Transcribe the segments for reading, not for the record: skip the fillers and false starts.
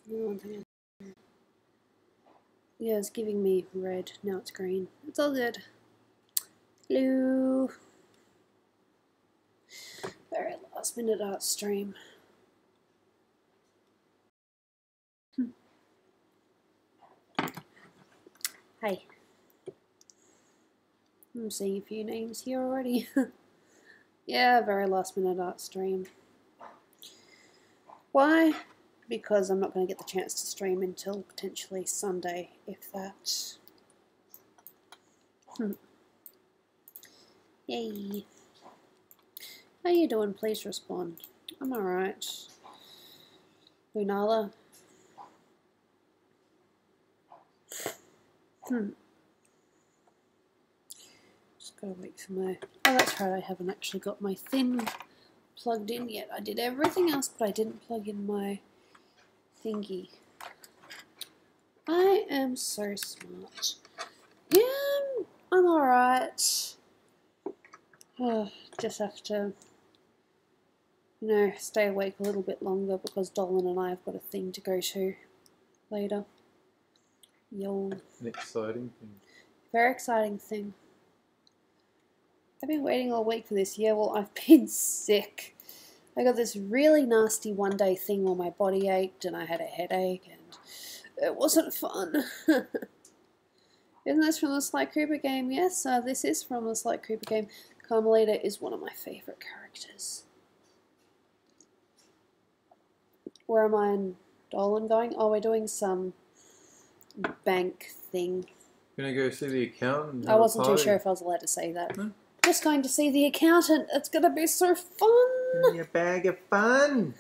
One thing. Yeah, it's giving me red. Now it's green. It's all good. Hello. Very last minute art stream. Hey. I'm seeing a few names here already. Yeah, very last minute art stream. Why? Because I'm not going to get the chance to stream until potentially Sunday, if that. Yay. How you doing? Please respond. I'm alright. Lunala. Just gotta wait for my... Oh, that's right, I haven't actually got my thing plugged in yet. I did everything else, but I didn't plug in my thingy. I am so smart. Yeah, I'm alright. Just have to, you know, stay awake a little bit longer because Dolan and I have got a thing to go to later. Yo. An exciting thing. Very exciting thing. I've been waiting all week for this. Yeah, well, I've been sick. I got this really nasty one-day thing where my body ached and I had a headache and it wasn't fun. Isn't this from the Sly Cooper game? Yes, this is from the Sly Cooper game. Carmelita is one of my favourite characters. Where am I in Dolan going? Oh, we're doing some bank thing. Gonna go see the accountant? I wasn't too sure if I was allowed to say that. Hmm? Just going to see the accountant. It's gonna be so fun. A bag of fun.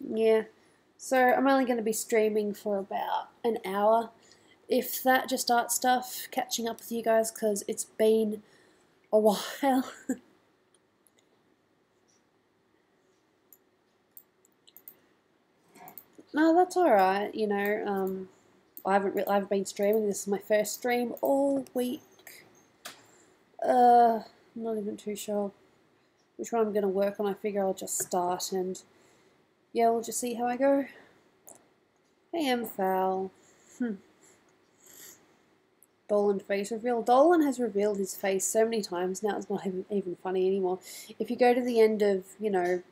Yeah. So I'm only going to be streaming for about an hour. If that, just art stuff, catching up with you guys because it's been a while. No, that's alright, you know, I haven't been streaming. This is my first stream all week. I'm not even too sure which one I'm going to work on. I figure I'll just start and yeah, we'll just see how I go. I am foul. Dolan face reveal. Dolan has revealed his face so many times now it's not even funny anymore. If you go to the end of, you know...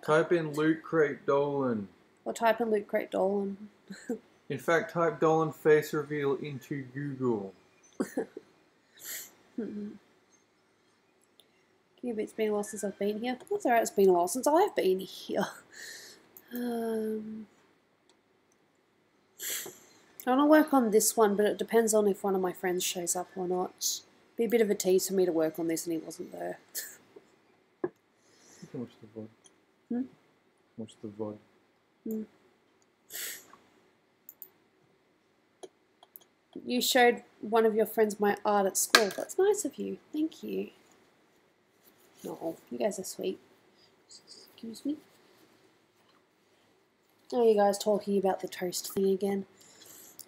type in Loot Crate Dolan. Or type in Loot Crate Dolan. In fact, type Dolan face reveal into Google. It's been a while since I've been here. That's alright, it's been a while since I've been here. I want to work on this one, but it depends on if one of my friends shows up or not. Be a bit of a tease for me to work on this and he wasn't there. You can watch the VOD. Watch the VOD. You showed one of your friends my art at school. That's nice of you. Thank you. No, you guys are sweet. Excuse me. Oh, you guys talking about the toast thing again.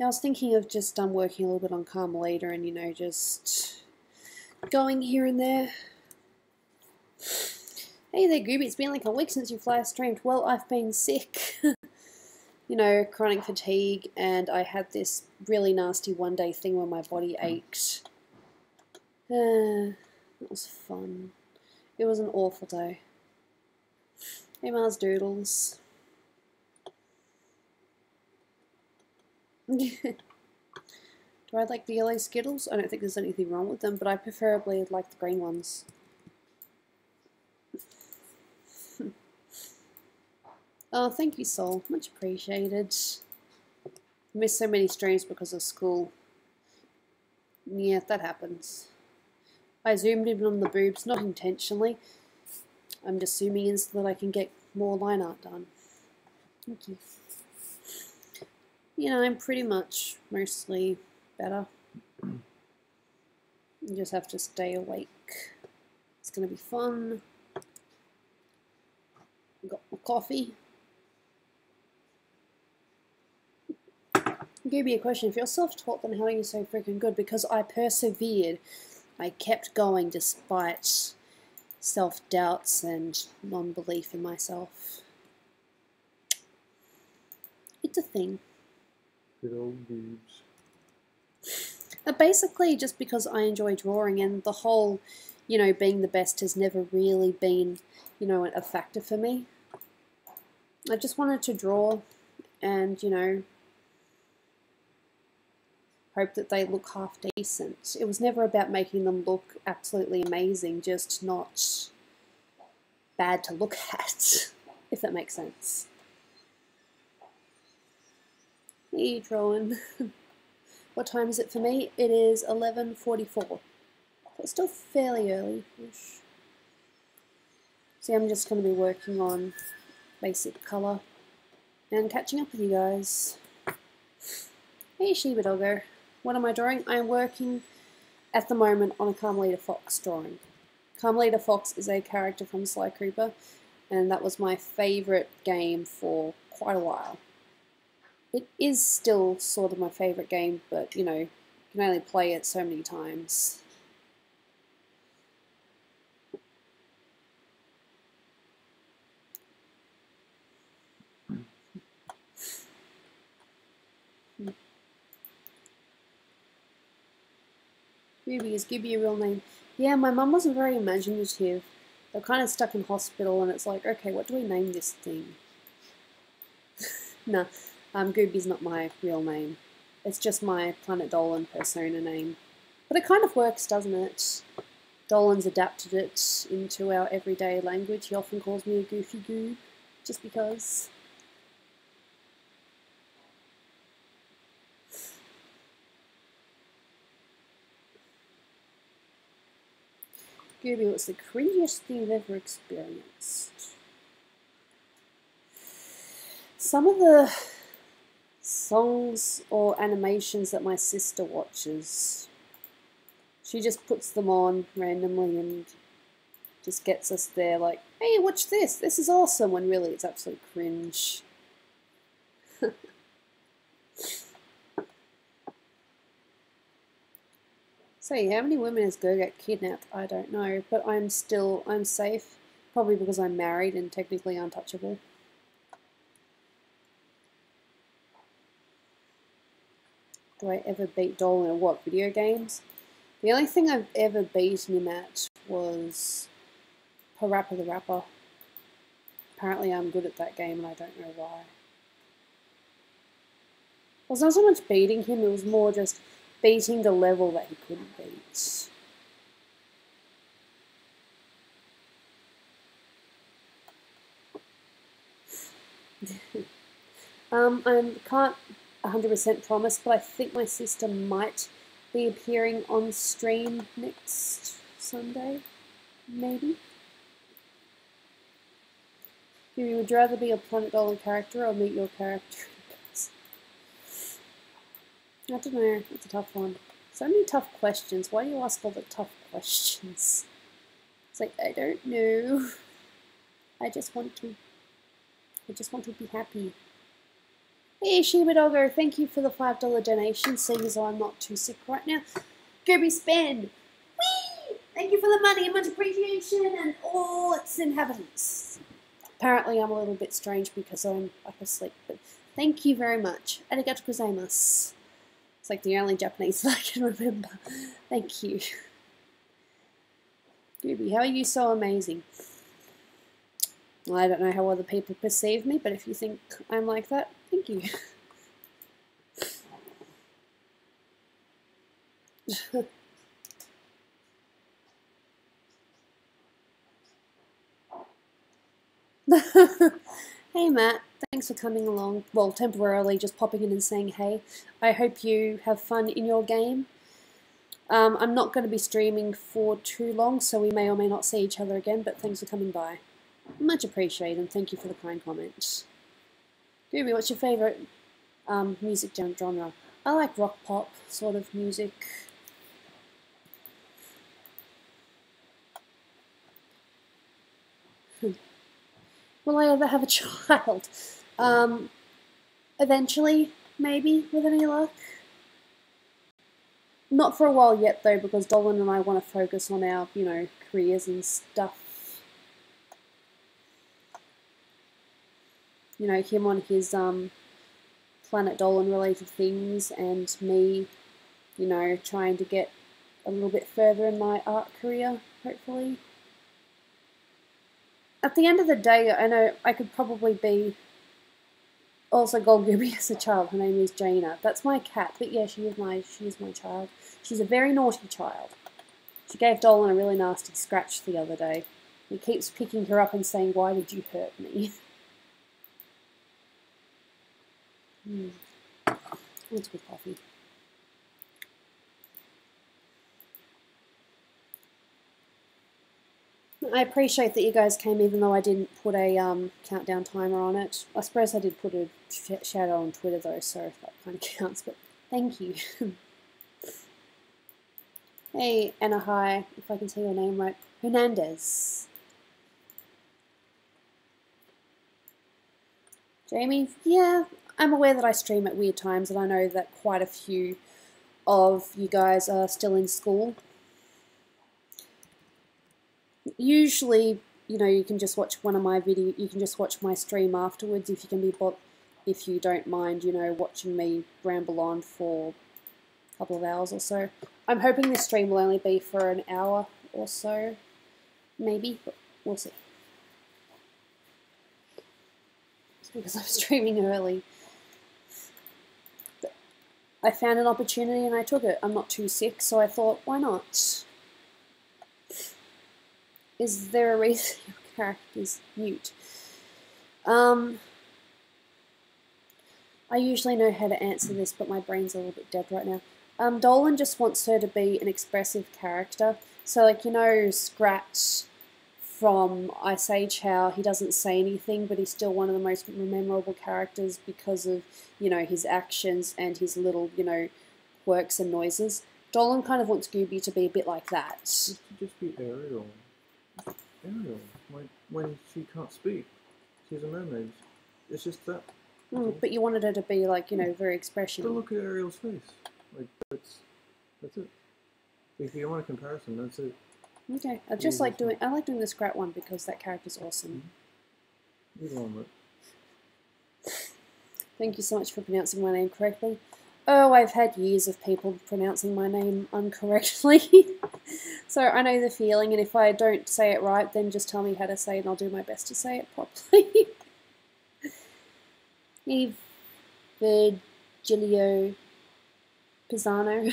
I was thinking of just working a little bit on Carmelita and, you know, just going here and there. Hey there, Gooby. It's been like a week since you've last streamed. Well, I've been sick. You know, chronic fatigue, and I had this really nasty one-day thing where my body ached. It was fun. It was an awful day. Hey, Mars Doodles. Do I like the yellow Skittles? I don't think there's anything wrong with them, but I preferably like the green ones. Oh, thank you, Soul. Much appreciated. I missed so many streams because of school. Yeah, that happens. I zoomed in on the boobs, not intentionally. I'm just zooming in so that I can get more line art done. Thank you. You know, I'm pretty much mostly better. You just have to stay awake. It's going to be fun. Got my coffee. Give me a question. If you're self-taught, then how are you so freaking good? Because I persevered. I kept going despite self-doubts and non-belief in myself. It's a thing. Good old boobs. Basically, just because I enjoy drawing, and the whole, being the best has never really been, a factor for me. I just wanted to draw and, hope that they look half decent. It was never about making them look absolutely amazing, just not bad to look at, if that makes sense. Hey, drawing. What time is it for me? It is 11:44. So it's still fairly early-ish. So I'm just going to be working on basic colour and catching up with you guys. Hey, Shiba Doggo. What am I drawing? I'm working at the moment on a Carmelita Fox drawing. Carmelita Fox is a character from Sly Cooper, and that was my favourite game for quite a while. It is still sort of my favourite game, but, you can only play it so many times. Gooby, is Gooby a real name? Yeah, my mum wasn't very imaginative. They're kind of stuck in hospital, and it's like, okay, what do we name this thing? Nah, Gooby's not my real name. It's just my Planet Dolan persona name. But it kind of works, doesn't it? Dolan's adapted it into our everyday language. He often calls me a goofy goob, just because. Gooby, what's the cringiest thing you've ever experienced? Some of the songs or animations that my sister watches, she just puts them on randomly and just gets us there like, hey, watch this, this is awesome, when really it's absolute cringe. So how many women has Go get kidnapped? I don't know, but I'm safe, probably because I'm married and technically untouchable. Do I ever beat Dolan at what, video games? The only thing I've ever beaten him at was Parappa the Rapper. Apparently I'm good at that game and I don't know why. It was not so much beating him, it was more just beating the level that he couldn't beat. I can't 100% promise, but I think my sister might be appearing on stream next Sunday, maybe. Would you rather be a Planet Dolan character or meet your character? I don't know, it's a tough one. So many tough questions. Why do you ask all the tough questions? It's like, I don't know. I just want to be happy. Hey, Shiba Doggo, thank you for the $5 donation, seeing as though I'm not too sick right now. Gooby spend! Whee! Thank you for the money and much appreciation and all its inhabitants. Apparently I'm a little bit strange because I'm up asleep, but thank you very much. Arigato gozaimasu. It's like the only Japanese that I can remember. Thank you. Gooby, how are you so amazing? I don't know how other people perceive me, but if you think I'm like that, thank you. Hey Matt, thanks for coming along. Well, temporarily just popping in and saying hey. I hope you have fun in your game. I'm not going to be streaming for too long, so we may or may not see each other again, but thanks for coming by. Much appreciated, and thank you for the kind comments. Gooby, what's your favourite music genre? I like rock pop sort of music. Will I ever have a child? Eventually, maybe, with any luck. Not for a while yet, though, because Dolan and I want to focus on our, careers and stuff. you know, him on his Planet Dolan related things, and me, you know, trying to get a little bit further in my art career, hopefully. At the end of the day, I know I could probably be also called Gooby as a child. Her name is Jaina. That's my cat, but yeah, she is my child. She's a very naughty child. She gave Dolan a really nasty scratch the other day. He keeps picking her up and saying, "Why did you hurt me?" That's good coffee. I appreciate that you guys came, even though I didn't put a countdown timer on it. I suppose I did put a shout out on Twitter though, so that kind of counts, but thank you. Hey, Anna, hi, if I can say your name right. Hernandez. Jamie, yeah, I'm aware that I stream at weird times, and I know that quite a few of you guys are still in school. Usually, you know, you can just watch one of my you can just watch my stream afterwards if you can be if you don't mind, you know, watching me ramble on for a couple of hours or so. I'm hoping this stream will only be for an hour or so, maybe, but we'll see. It's because I'm streaming early. But I found an opportunity and I took it. I'm not too sick, so I thought, why not? Is there a reason your character's mute? I usually know how to answer this, but my brain's a little bit dead right now. Dolan just wants her to be an expressive character. So, like, you know, Scratch from Ice Age, how he doesn't say anything, but he's still one of the most memorable characters because of, you know, his actions and his little, you know, quirks and noises. Dolan kind of wants Gooby to be a bit like that. Just be Ariel. Ariel. When she can't speak, she's a mermaid. It's just that. But you wanted her to be, like, you know, very expressional. But look at Ariel's face. Like, that's it. If you want a comparison, that's it. Okay, I like doing the Scrat one because that character's awesome. You love it. Thank you so much for pronouncing my name correctly. Oh, I've had years of people pronouncing my name incorrectly. So I know the feeling, and if I don't say it right, then just tell me how to say it and I'll do my best to say it properly. Eve Virgilio Pisano.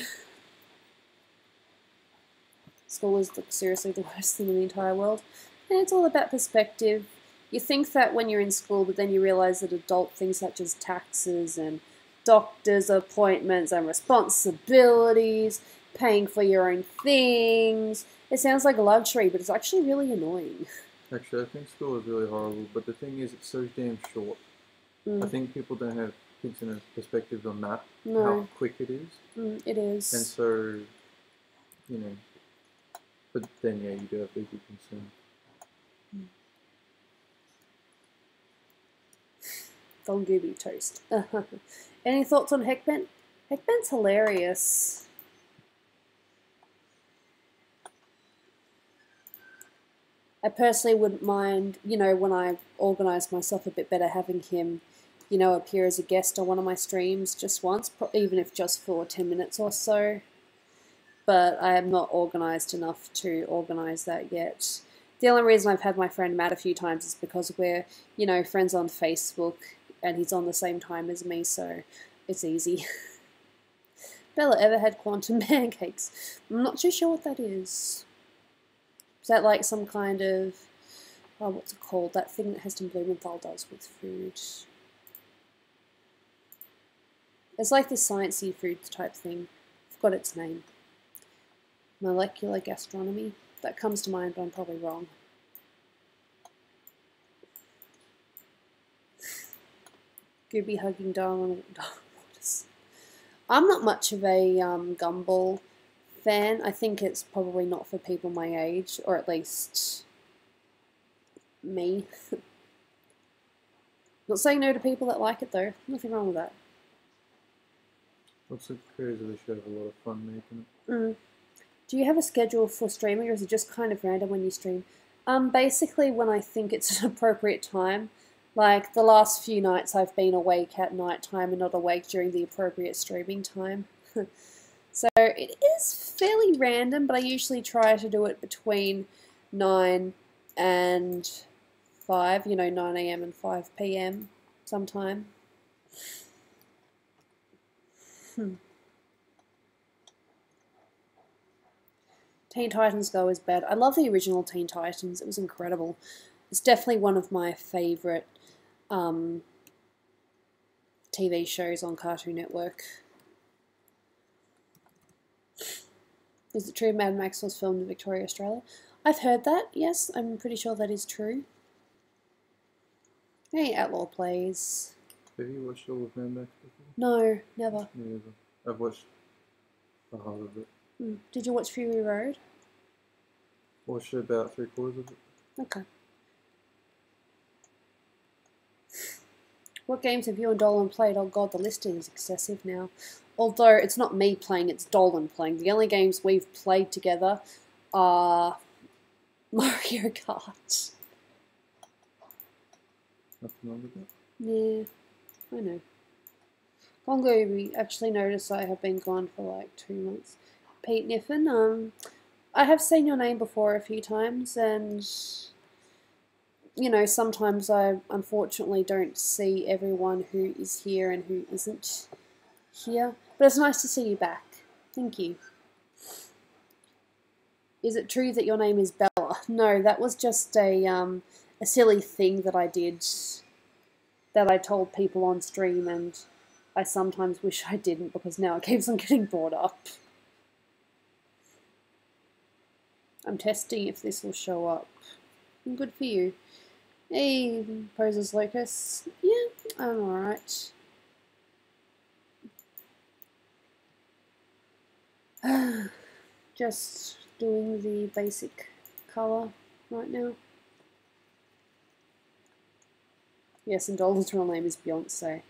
School is seriously the worst thing in the entire world. And it's all about perspective. You think that when you're in school, but then you realise that adult things such as taxes and doctor's appointments and responsibilities, paying for your own things, it sounds like a luxury, but it's actually really annoying. Actually, I think school is really horrible, but the thing is, it's so damn short. I think people don't have kids in a perspective on that, how quick it is. It is. And so, you know, but then, yeah, you do have big concern. Von Gooby toast. Any thoughts on Heckbent? Heckbent's hilarious. I personally wouldn't mind, you know, when I organise myself a bit better, having him, you know, appear as a guest on one of my streams just once, even if just for 10 minutes or so. But I am not organised enough to organise that yet. The only reason I've had my friend Matt a few times is because we're, you know, friends on Facebook, and he's on the same time as me, so it's easy. Bella ever had quantum pancakes? I'm not too sure what that is. Is that like some kind of, oh, what's it called? That thing that Heston Blumenthal does with food. It's like this sciencey food type thing. I forgot its name. Molecular gastronomy. That comes to mind, but I'm probably wrong. Gooby hugging Darwin. I'm not much of a Gumball fan. I think it's probably not for people my age, or at least me. Not saying no to people that like it though. Nothing wrong with that. Lots of creators of the show have a lot of fun making it. Do you have a schedule for streaming, or is it just kind of random when you stream? Basically when I think it's an appropriate time. Like, the last few nights I've been awake at night time and not awake during the appropriate streaming time. So it is fairly random, but I usually try to do it between 9 and 5, 9 a.m. and 5 p.m. sometime. Teen Titans Go is bad. I love the original Teen Titans. It was incredible. It's definitely one of my favourite TV shows on Cartoon Network. Is it true Mad Max was filmed in Victoria, Australia? I've heard that, yes. I'm pretty sure that is true. Hey, Outlaw Plays. Have you watched all of Mad Max before? No, never. Me neither. I've watched the half of it. Did you watch Fury Road? Watched about 3/4 of it. Okay. What games have you and Dolan played? Oh god, the list is excessive now. Although it's not me playing, it's Dolan playing. The only games we've played together are Mario Kart. Nothing wrong with that. Yeah, I know. Gooby actually noticed I have been gone for like 2 months. Pete Niffen, I have seen your name before a few times, and sometimes I unfortunately don't see everyone who is here and who isn't here. But it's nice to see you back. Thank you. Is it true that your name is Bella? No, that was just a silly thing that I did, that I told people on stream, and I sometimes wish I didn't because now it keeps on getting brought up. I'm testing if this will show up. Good for you. Hey, Poses Locus. Yeah, I'm alright. Just doing the basic colour right now. Yes, and Dolan's real name is Beyonce.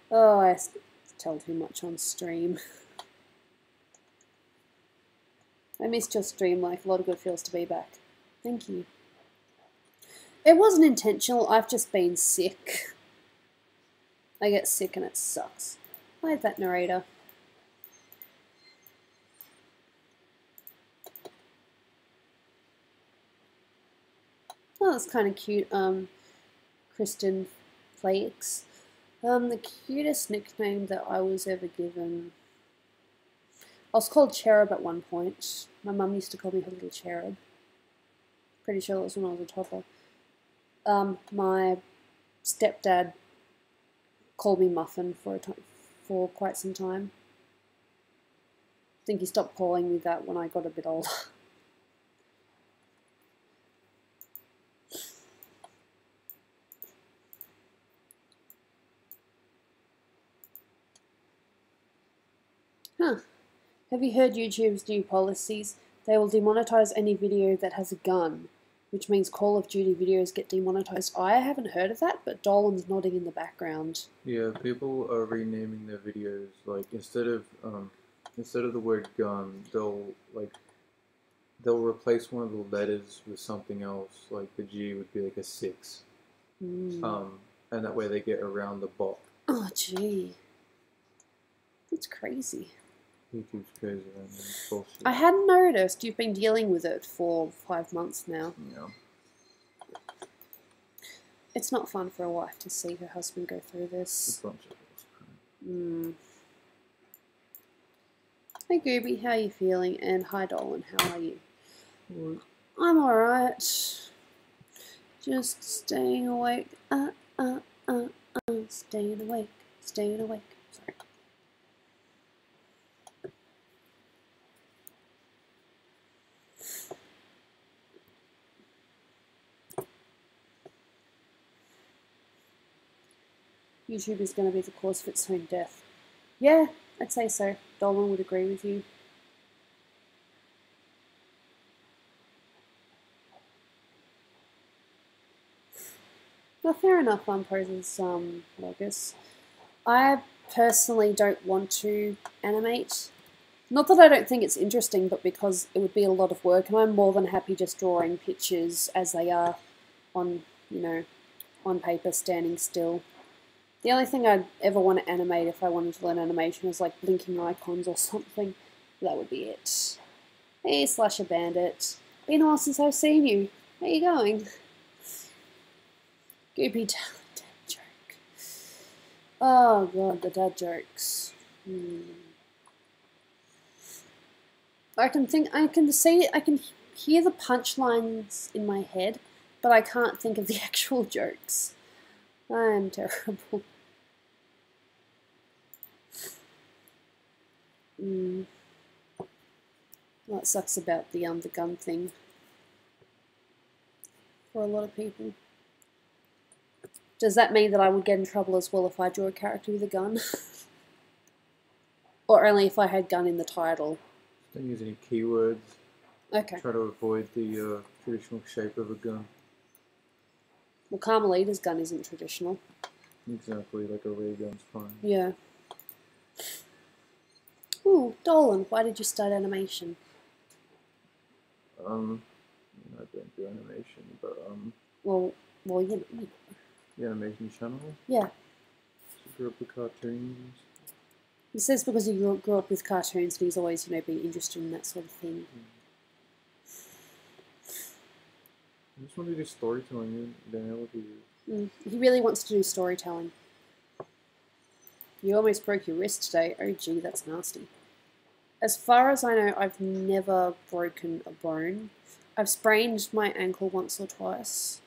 Oh, I tell too much on stream. I missed your stream, like a lot of good feels to be back. Thank you. It wasn't intentional, I've just been sick. I get sick and it sucks. I have that narrator. Oh, that's kind of cute. Kristen Flakes. The cutest nickname that I was ever given. I was called Cherub at one point. My mum used to call me her little cherub. Pretty sure it was when I was a toddler. My stepdad called me Muffin for quite some time. I think he stopped calling me that when I got a bit older. Huh. Have you heard YouTube's new policies? They will demonetize any video that has a gun, which means Call of Duty videos get demonetized. I haven't heard of that, but Dolan's nodding in the background. Yeah, people are renaming their videos. Like instead of the word gun, they'll replace one of the letters with something else. Like the G would be like a 6. And that way they get around the bot. Oh gee, that's crazy. YouTube's crazy, man. Bullshit. I hadn't noticed. You've been dealing with it for 5 months now. Yeah. It's not fun for a wife to see her husband go through this. Hey Gooby, how are you feeling? And hi Dolan, how are you? What? I'm alright. Just staying awake. Staying awake. Staying awake. Sorry. YouTube is going to be the cause of its own death. Yeah, I'd say so. Dolan would agree with you. Well, fair enough, Poses, Locus. I personally don't want to animate. Not that I don't think it's interesting, but because it would be a lot of work, and I'm more than happy just drawing pictures as they are on, on paper standing still. The only thing I'd ever want to animate if I wanted to learn animation is like blinking icons or something. That would be it. Hey, Slasher Bandit. Been a while since I've seen you. How you going? Gooby dad joke. Oh god, the dad jokes. I can hear the punchlines in my head, but I can't think of the actual jokes. I am terrible. That sucks about the gun thing for a lot of people. Does that mean that I would get in trouble as well if I drew a character with a gun? Or only if I had gun in the title? Don't use any keywords. Okay. Try to avoid the traditional shape of a gun. Well, Carmelita's gun isn't traditional. Exactly, like a ray gun's fine. Yeah. Ooh, Dolan, why did you start animation? I don't do animation, but Well, you know. The animation channel? Yeah. You grew up with cartoons. He says because he grew up with cartoons and he's always, been interested in that sort of thing. I just want to do storytelling, then He really wants to do storytelling. You almost broke your wrist today. Oh gee, that's nasty. As far as I know, I've never broken a bone. I've sprained my ankle once or twice.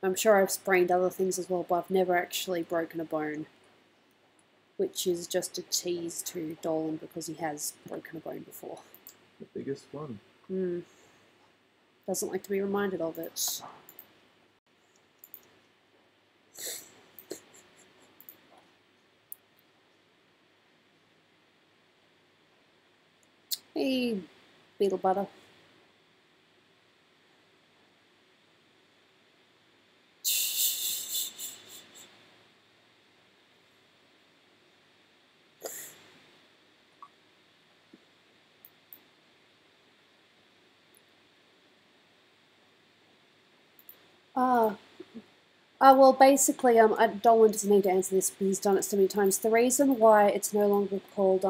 I'm sure I've sprained other things as well, but I've never actually broken a bone. Which is just a tease to Dolan because he has broken a bone before. The biggest one. Doesn't like to be reminded of it. Hey, beetle butter. Well, basically, Dolan doesn't need to answer this because he's done it so many times. The reason why it's no longer called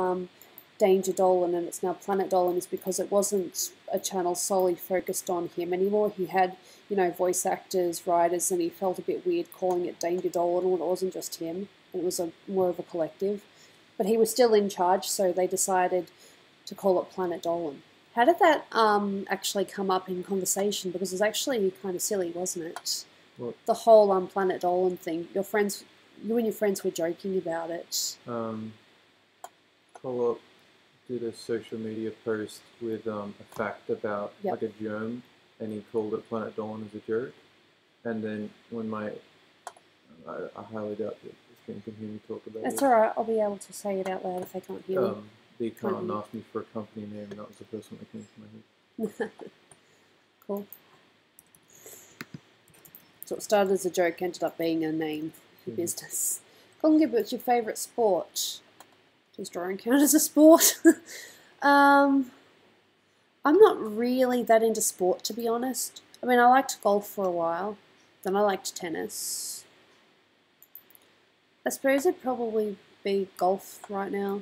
Danger Dolan and it's now Planet Dolan is because it wasn't a channel solely focused on him anymore. He had, voice actors, writers, and he felt a bit weird calling it Danger Dolan when it wasn't just him. It was more of a collective. But he was still in charge, so they decided to call it Planet Dolan. How did that actually come up in conversation? Because it was actually kind of silly, wasn't it? What? The whole Planet Dolan thing. You and your friends were joking about it. Call-up did a social media post with a fact about like a germ, and he called it Planet Dolan as a joke. And then when I highly doubt that the stream can hear me talk about it. That's alright, I'll be able to say it out loud if they can't hear me. The account asked me for a company name, and that was the first one that came to my head. Cool. So it started as a joke, ended up being a name for business. Gooby, what's your favourite sport? Does drawing count as a sport? I'm not really that into sport, to be honest. I mean, I liked golf for a while, then I liked tennis. I suppose it'd probably be golf right now.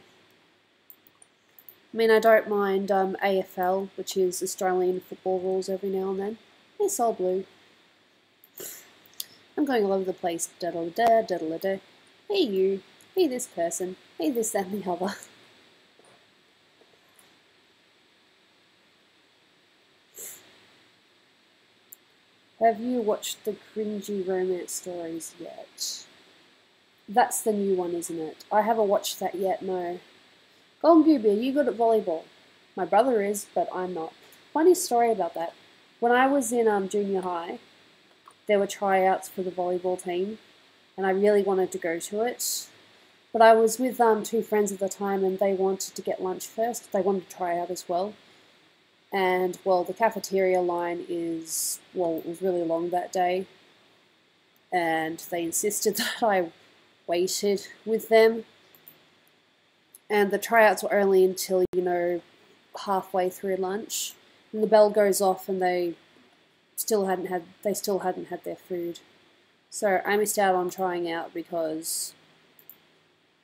I mean, I don't mind AFL, which is Australian football rules every now and then. Hey, Soul Blue. I'm going all over the place. Daddle-da, daddle-da. Hey you. Hey this person. Hey this, that, and the other. Have you watched the cringy romance stories yet? That's the new one, isn't it? I haven't watched that yet, no. Gooby, are you good at volleyball? My brother is, but I'm not. Funny story about that. When I was in junior high, there were tryouts for the volleyball team, and I really wanted to go to it. But I was with two friends at the time, and they wanted to get lunch first. They wanted to try out as well. And, well, the cafeteria line it was really long that day. And they insisted that I waited with them. And the tryouts were only until, halfway through lunch. And the bell goes off and they still hadn't had their food. So I missed out on trying out because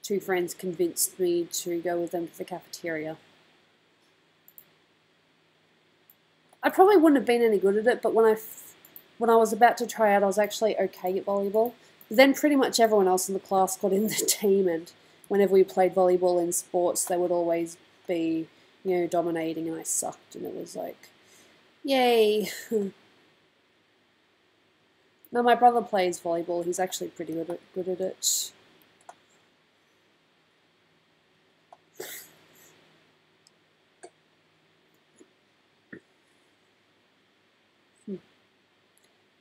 2 friends convinced me to go with them to the cafeteria. I probably wouldn't have been any good at it, but when I was about to try out, I was actually okay at volleyball. But then pretty much everyone else in the class got in the team, and whenever we played volleyball in sports, they would always be, dominating, and I sucked, and it was like, yay. Now my brother plays volleyball. He's actually pretty good at it.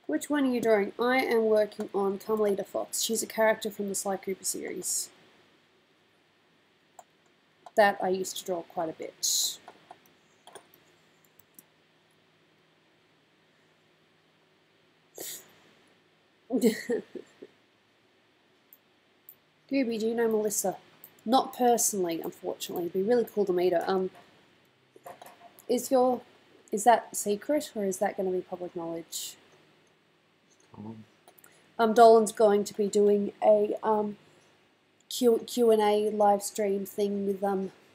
Which one are you drawing? I am working on Carmelita Fox. She's a character from the Sly Cooper series that I used to draw quite a bit. Gooby, do you know Melissa? Not personally, unfortunately. It'd be really cool to meet her. Is that secret, or is that going to be public knowledge? Dolan's going to be doing a Q&A live stream thing with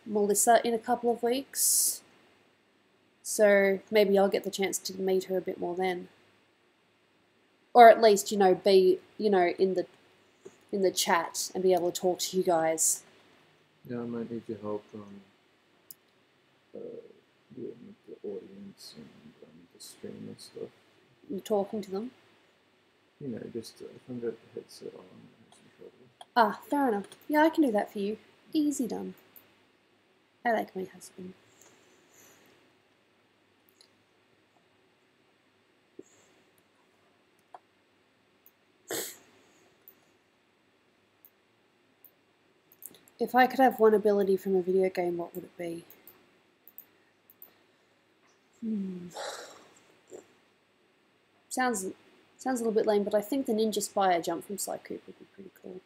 Melissa in a couple of weeks. So maybe I'll get the chance to meet her a bit more then. Or at least, be, in the chat and be able to talk to you guys. Yeah, I might need your help with the audience and the stream and stuff. You're talking to them? Just if I've got the headset on, I have some trouble. Ah, fair enough. Yeah, I can do that for you. Easy done. I like my husband. If I could have one ability from a video game, what would it be? Sounds a little bit lame, but I think the Ninja Spire jump from Sly Cooper would be pretty cool.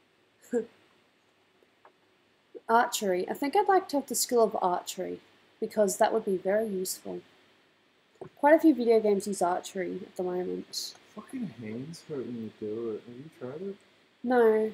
Archery. I think I'd like to have the skill of archery, because that would be very useful. Quite a few video games use archery at the moment. Fucking hands hurt when you do it. Have you tried it? No.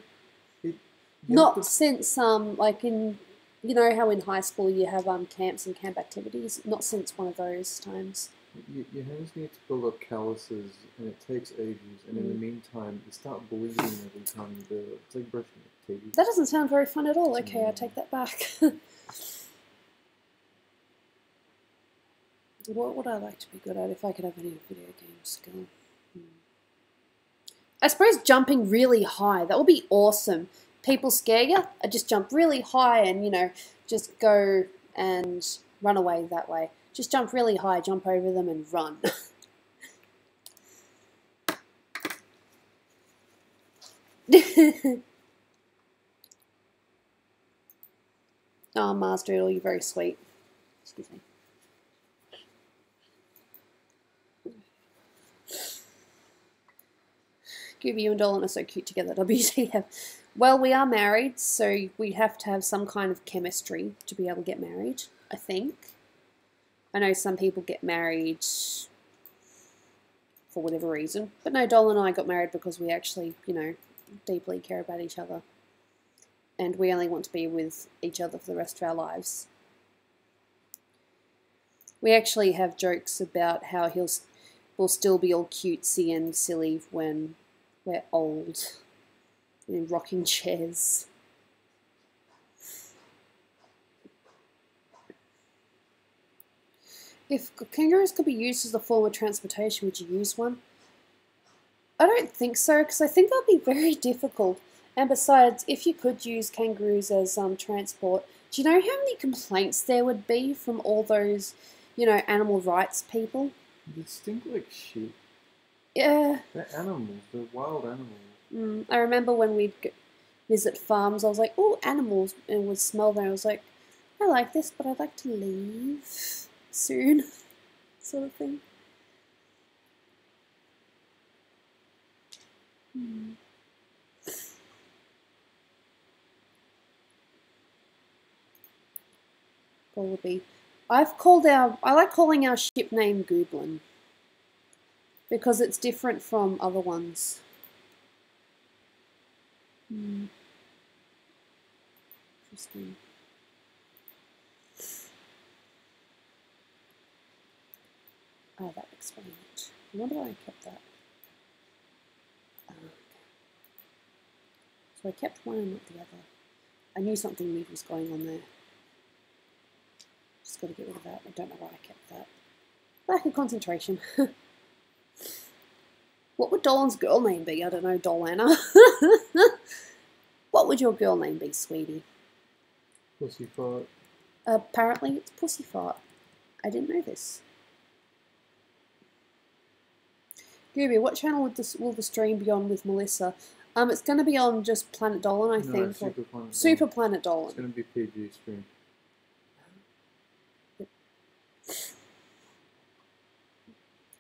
Not since, like in, how in high school you have camps and camp activities? Not since one of those times. Your hands need to build up calluses, and it takes ages, and in the meantime, you start bleeding every time you do it. It's like brushing your teeth. That doesn't sound very fun at all. Okay, I take that back. What would I like to be good at if I could have any video game skill? I suppose jumping really high. That would be awesome. People scare you, I just jump really high and, just go and run away that way. Just jump really high, jump over them and run. Oh, Mars Doodle, you're very sweet. Excuse me. Gooby, you and Dolan are so cute together, WTF. Well, we are married, so we have to have some kind of chemistry to be able to get married, I think. I know some people get married for whatever reason. But no, Dolan and I got married because we actually, deeply care about each other. And we only want to be with each other for the rest of our lives. We actually have jokes about how we'll still be all cutesy and silly when we're old. In rocking chairs. If kangaroos could be used as a form of transportation, would you use one? I don't think so, because I think that would be very difficult. And besides, if you could use kangaroos as transport, do you know how many complaints there would be from all those, animal rights people? They stink like shit. Yeah. They're animals. They're wild animals. I remember when we'd visit farms, I was like, oh, animals, and would smell them. I was like, I like this, but I'd like to leave soon, sort of thing. Wallaby. I like calling our ship name Gooblin, because it's different from other ones. Interesting. Oh, that explains it. I wonder why I kept that. Oh, okay. So I kept one and not the other. I knew something weird was going on there. Just got to get rid of that. I don't know why I kept that. Lack of concentration. What would Dolan's girl name be? I don't know, Dolana. What would your girl name be, sweetie? Pussyfart. Apparently it's Pussyfart. I didn't know this. Gooby, what channel will the stream be on with Melissa? It's going to be on just Planet Dolan, I think. Super Planet Dolan. It's going to be PG stream.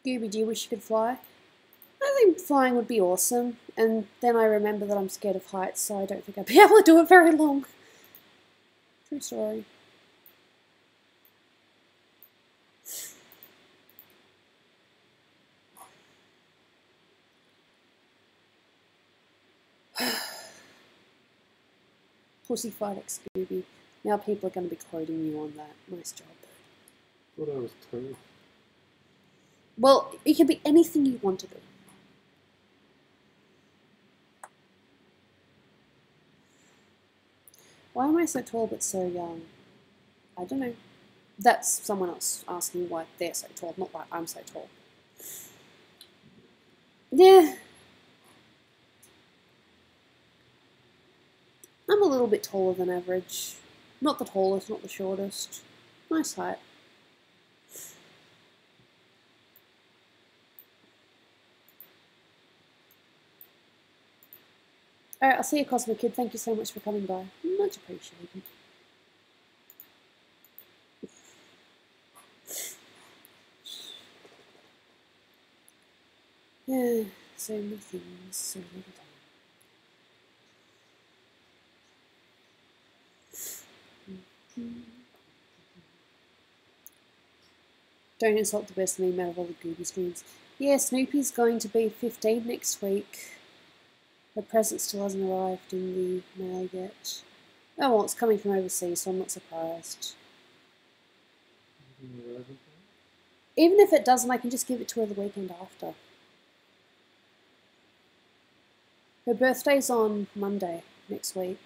Gooby, do you wish you could fly? I think flying would be awesome, and then I remember that I'm scared of heights, so I don't think I'd be able to do it very long. True story. Pussyfight X Gooby. Now people are going to be quoting you on that. Nice job. I thought I was toad. Well, it can be anything you want to be. Why am I so tall but so young? I don't know. That's someone else asking why they're so tall, not why I'm so tall. Yeah. I'm a little bit taller than average. Not the tallest, not the shortest. Nice height. Alright, I'll see you, Cosmic Kid. Thank you so much for coming by. Much appreciated. Yeah, so many things, so little time. Don't insult the best meme out of all the Gooby streams. Yeah, Snoopy's going to be 15 next week. Her present still hasn't arrived in the mail yet. Oh well, it's coming from overseas, so I'm not surprised. Even if it doesn't, I can just give it to her the weekend after. Her birthday's on Monday next week.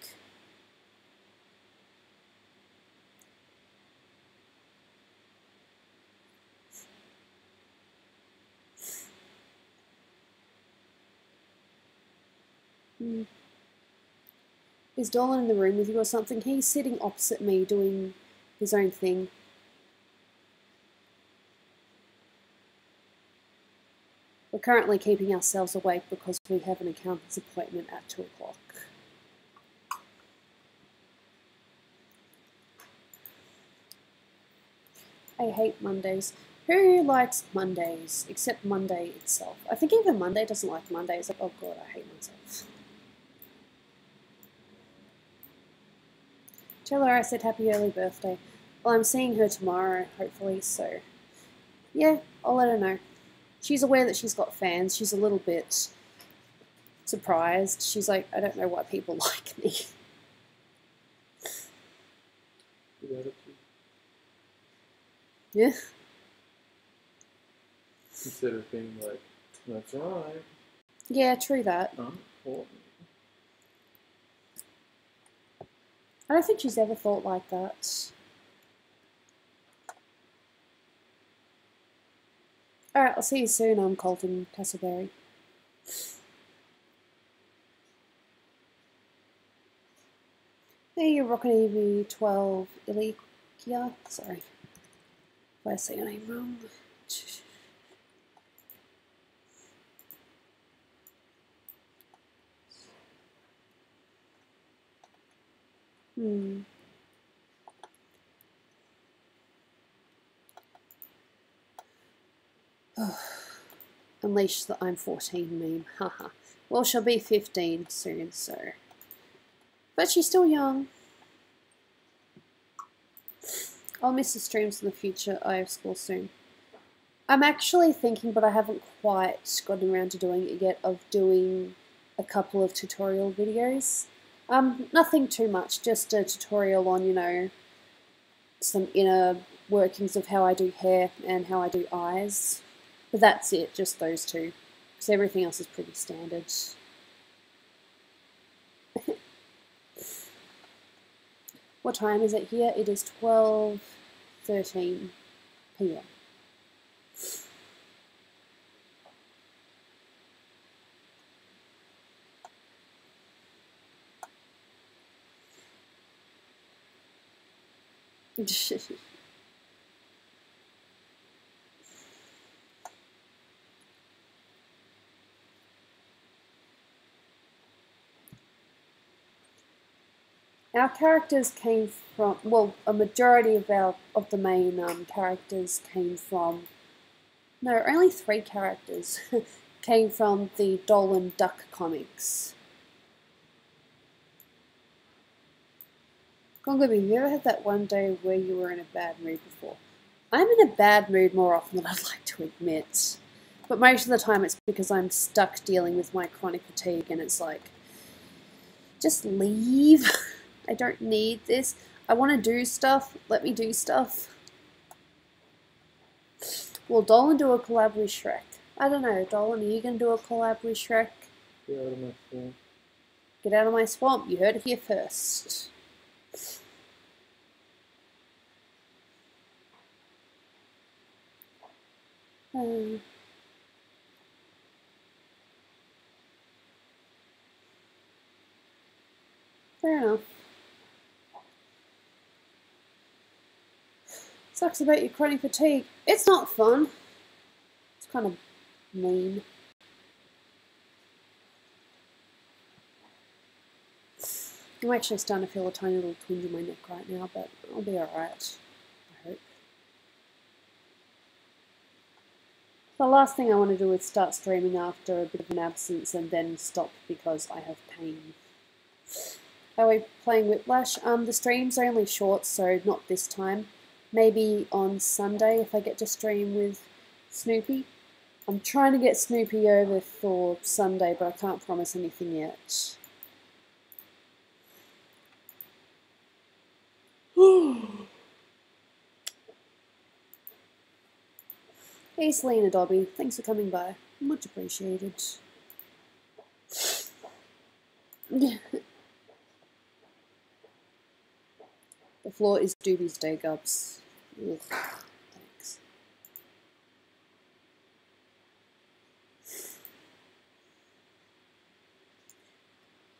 Is Dolan in the room with you or something? He's sitting opposite me doing his own thing. We're currently keeping ourselves awake because we have an accountant's appointment at 2 o'clock. I hate Mondays. Who likes Mondays except Monday itself? I think even Monday doesn't like Mondays. Like, oh god, I hate myself. Tell her I said happy early birthday. Well, I'm seeing her tomorrow, hopefully, so yeah, I'll let her know. She's aware that she's got fans. She's a little bit surprised. She's like, I don't know why people like me. Yeah. Instead of being like, that's right. Yeah, true that. I don't think she's ever thought like that. Alright, I'll see you soon. I'm Colton Castleberry. Hey, you're rocking EV12 Ilikia. Sorry if I say your name wrong. Unleash the I'm 14 meme. Haha. Well, she'll be 15 soon, so. But she's still young. I'll miss the streams in the future. I have school soon. I'm actually thinking, but I haven't quite gotten around to doing it yet, of doing a couple of tutorial videos. Nothing too much, just a tutorial on, you know, some inner workings of how I do hair and how I do eyes. But that's it, just those two. Because everything else is pretty standard. What time is it here? It is 12:13 p.m. Our characters came from, well, a majority of the main characters came from, no, only 3 characters came from the Dolan Duck comics. Gooby, have you ever had that one day where you were in a bad mood before? I'm in a bad mood more often than I'd like to admit. But most of the time it's because I'm stuck dealing with my chronic fatigue and it's like, just leave. I don't need this. I want to do stuff. Let me do stuff. Will Dolan do a collab with Shrek? I don't know. Dolan, are you going to do a collab with Shrek? Get out of my swamp. Get out of my swamp. You heard it here first. Fair enough. Sucks about your chronic fatigue. It's not fun. It's kind of mean. I'm actually starting to feel a tiny little twinge in my neck right now, but I'll be alright, I hope. The last thing I want to do is start streaming after a bit of an absence and then stop because I have pain. Are we playing Whiplash? The stream's only short, so not this time. Maybe on Sunday if I get to stream with Snoopy. I'm trying to get Snoopy over for Sunday, but I can't promise anything yet. Hey Selena Dobby, thanks for coming by. Much appreciated. The floor is Doobie's Day Gubs. Ugh, thanks.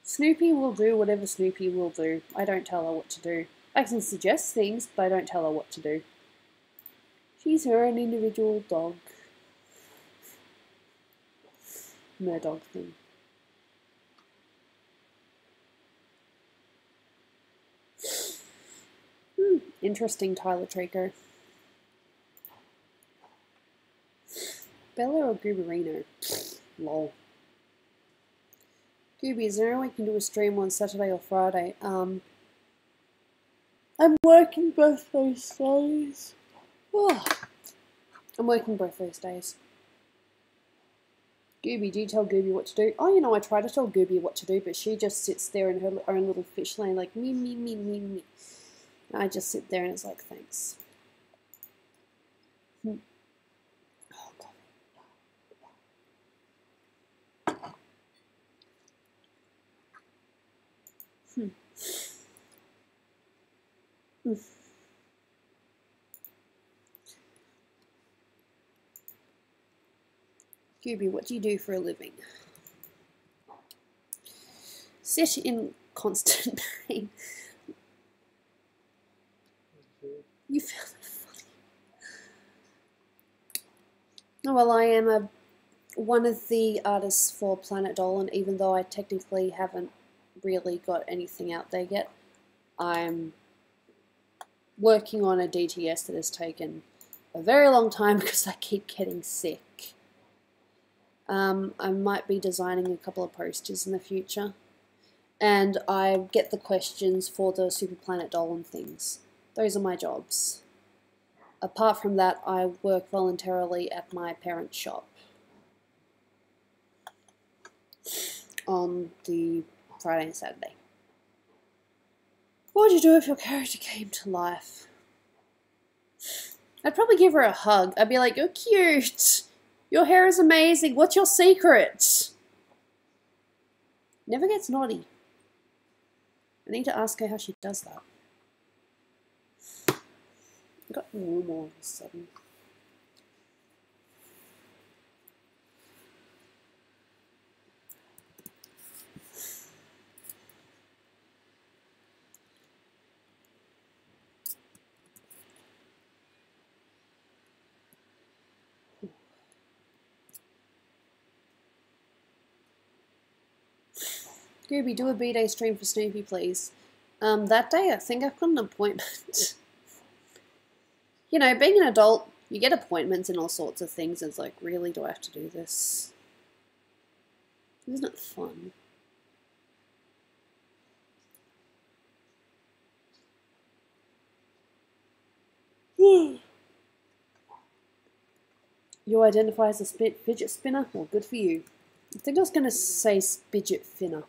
Snoopy will do whatever Snoopy will do. I don't tell her what to do. I can suggest things, but I don't tell her what to do. She's her own individual dog. Murdog thing. Interesting, Tyler Traco. Bella or Gooberino? Lol. Gooby, is there any way you can do a stream on Saturday or Friday? I'm working both those days. Oh, I'm working both those days. Gooby, do you tell Gooby what to do? Oh, you know, I try to tell Gooby what to do, but she just sits there in her own little fish lane like me, me, me, me, me. And I just sit there and it's like, thanks. Oh, God. Gooby, what do you do for a living? Sit in constant pain. You found it funny. Oh, well, I am one of the artists for Planet Dolan, even though I technically haven't really got anything out there yet. I'm working on a DTS that has taken a very long time because I keep getting sick. I might be designing a couple of posters in the future. And I get the questions for the Super Planet Dolan things. Those are my jobs. Apart from that, I work voluntarily at my parents' shop on the Friday and Saturday. What would you do if your character came to life? I'd probably give her a hug. I'd be like, you're cute. Your hair is amazing. What's your secret? Never gets naughty. I need to ask her how she does that. I got warm all of a sudden. Gooby, do a B-Day stream for Snoopy, please. That day, I think I've got an appointment. You know, being an adult, you get appointments and all sorts of things. It's like, really, do I have to do this? Isn't it fun? You identify as a fidget spinner? Well, good for you. I think I was going to say fidget finner.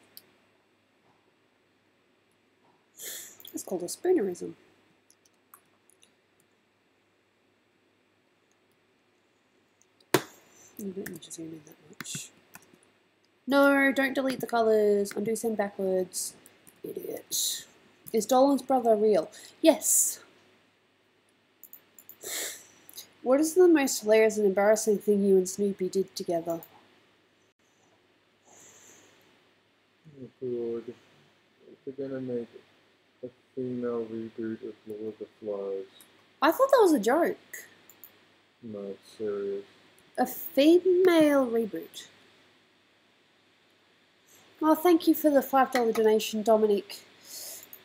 It's called a spoonerism. You don't need to zoom in that much. No, don't delete the colours. Undo send backwards. Idiot. Is Dolan's brother real? Yes. What is the most hilarious and embarrassing thing you and Snoopy did together? Oh God. They're gonna make a female reboot of Lord of the Flies. I thought that was a joke. No, it's serious. A female reboot. Well, thank you for the $5 donation, Dominic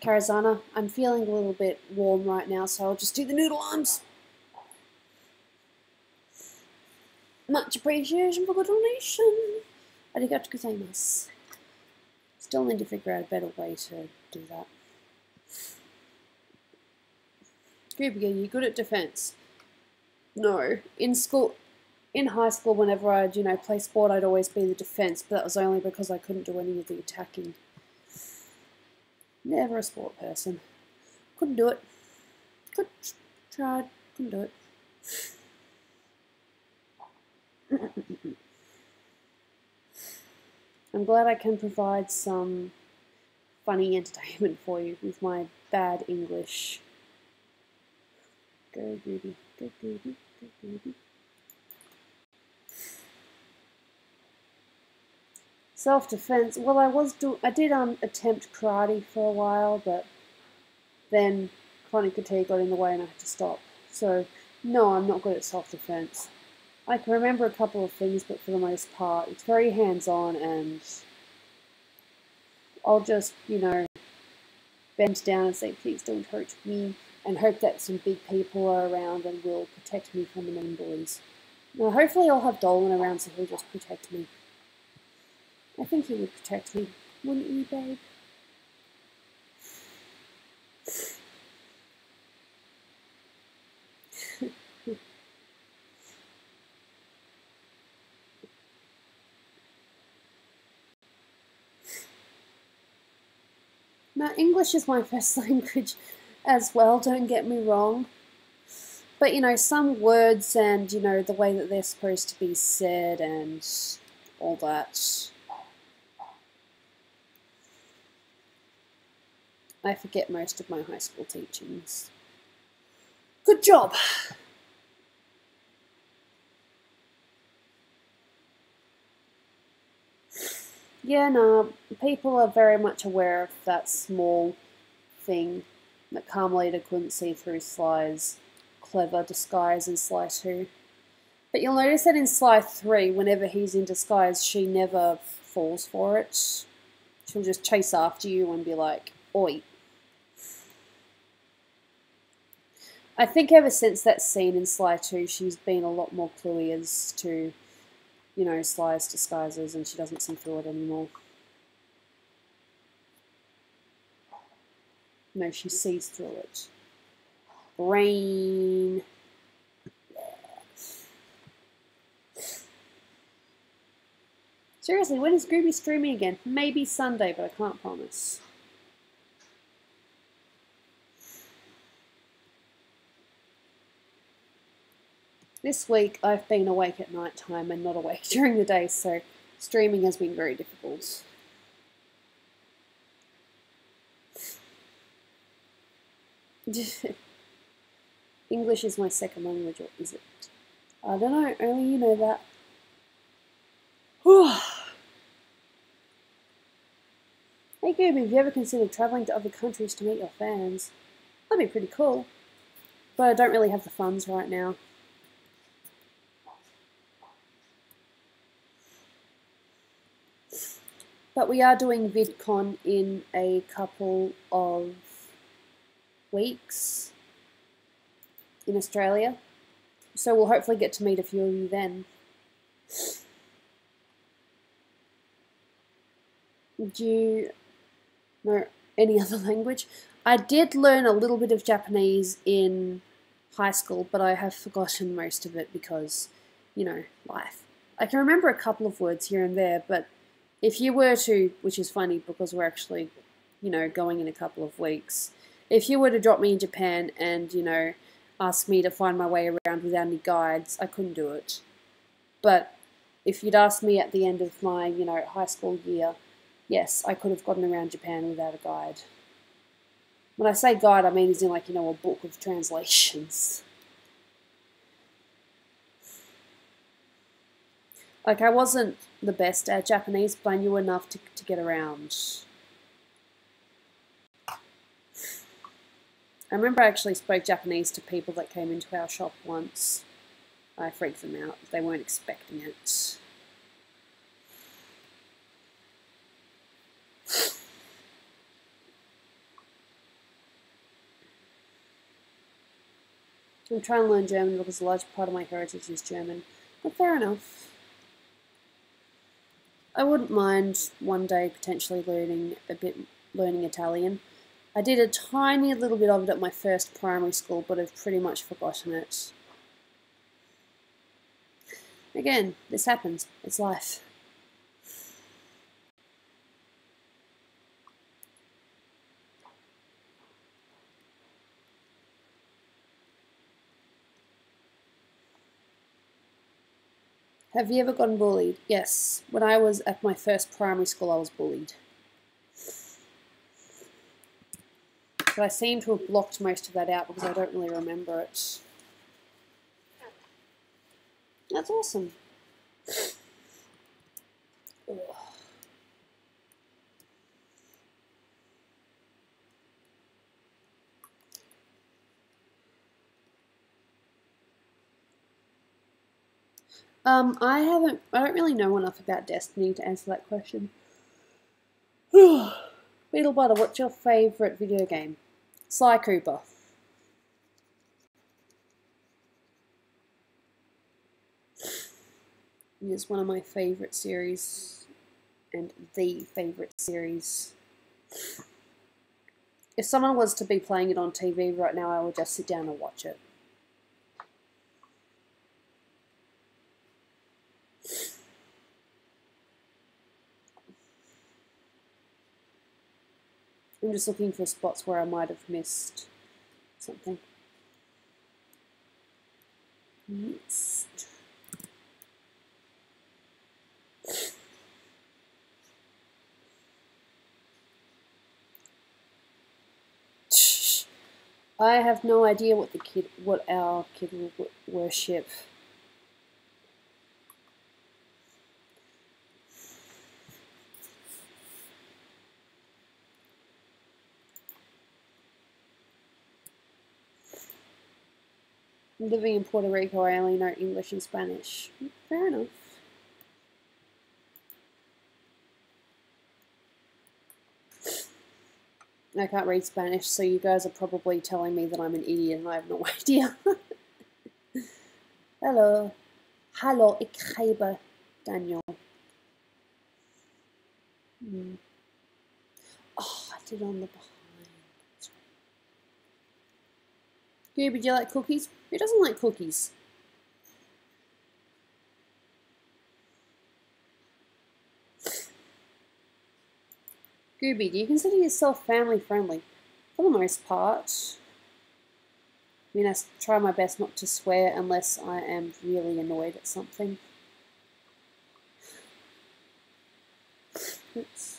Carazana. I'm feeling a little bit warm right now, so I'll just do the noodle arms. Much appreciation for the donation. Arigatou gozaimasu. Still need to figure out a better way to do that. Gooby, are you good at defense? No. In school, in high school, whenever I'd, play sport, I'd always be the defense, but that was only because I couldn't do any of the attacking. Never a sport person. Couldn't do it. Tried. Couldn't do it. I'm glad I can provide some funny entertainment for you with my bad English. Go Gooby, go Gooby, go Gooby. Self-defense. Well, I did attempt karate for a while, but then chronic fatigue got in the way and I had to stop. So no, I'm not good at self-defense. I can remember a couple of things, but for the most part, it's very hands-on, and I'll just, bend down and say, please don't hurt me, and hope that some big people are around and will protect me from the mean bullies. Now, hopefully I'll have Dolan around so he'll just protect me. I think he would protect me, wouldn't you, babe? Now, English is my first language as well, don't get me wrong. But, some words and, the way that they're supposed to be said and all that, I forget most of my high school teachings. Good job! Yeah, no, people are very much aware of that small thing that Carmelita couldn't see through Sly's clever disguise in Sly 2. But you'll notice that in Sly 3, whenever he's in disguise, she never falls for it. She'll just chase after you and be like, oi. I think ever since that scene in Sly 2, she's been a lot more cluey as to Sly's disguises, and she doesn't see through it anymore. No, she sees through it. Brain. Seriously, when is Gooby streaming again? Maybe Sunday, but I can't promise. This week I've been awake at night time and not awake during the day, so streaming has been very difficult. English is my second language, or is it? I don't know, only you know that. Hey Gooby, have you ever considered travelling to other countries to meet your fans? That'd be pretty cool. But I don't really have the funds right now. But we are doing VidCon in a couple of weeks in Australia. So we'll hopefully get to meet a few of you then. Do you know any other language? I did learn a little bit of Japanese in high school, but I have forgotten most of it because, you know, life. I can remember a couple of words here and there, but if you were to, which is funny because we're actually, you know, going in a couple of weeks, if you were to drop me in Japan and, you know, ask me to find my way around without any guides, I couldn't do it. But if you'd asked me at the end of my, you know, high school year, yes, I could have gotten around Japan without a guide. When I say guide, I mean as in, like, you know, a book of translations. Like, I wasn't the best at Japanese, but I knew enough to get around. I remember I actually spoke Japanese to people that came into our shop once. I freaked them out. They weren't expecting it. I'm trying to learn German because a large part of my heritage is German. But fair enough. I wouldn't mind one day potentially learning Italian. I did a tiny little bit of it at my first primary school, but I've pretty much forgotten it. Again, this happens. It's life. Have you ever gotten bullied? Yes. When I was at my first primary school, I was bullied. But I seem to have blocked most of that out because I don't really remember it. That's awesome. Ugh. I don't really know enough about Destiny to answer that question. Beetle Butter, what's your favourite video game? Sly Cooper. It is one of my favourite series, and the favourite series. If someone was to be playing it on TV right now, I would just sit down and watch it. I'm just looking for spots where I might have missed something. I have no idea what our kid will worship. Living in Puerto Rico, I only know English and Spanish. Fair enough. I can't read Spanish, so you guys are probably telling me that I'm an idiot and I have no idea. Hello. Hallo, ik heibe Daniel. Oh, I did on the behind. Gooby, do you like cookies? Who doesn't like cookies? Gooby, do you consider yourself family friendly? For the most part. I mean, I try my best not to swear unless I am really annoyed at something. Oops.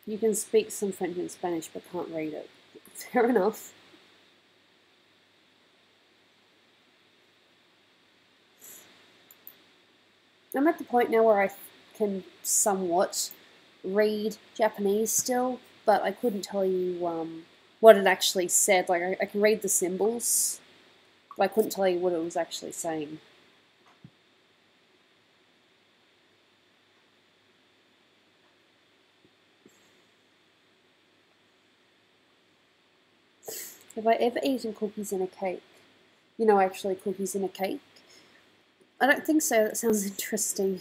You can speak some French and Spanish but can't read it. Fair enough. I'm at the point now where I can somewhat read Japanese still, but I couldn't tell you what it actually said. Like, I can read the symbols, but I couldn't tell you what it was actually saying. Have I ever eaten cookies in a cake? You know, actually cookies in a cake? I don't think so. That sounds interesting.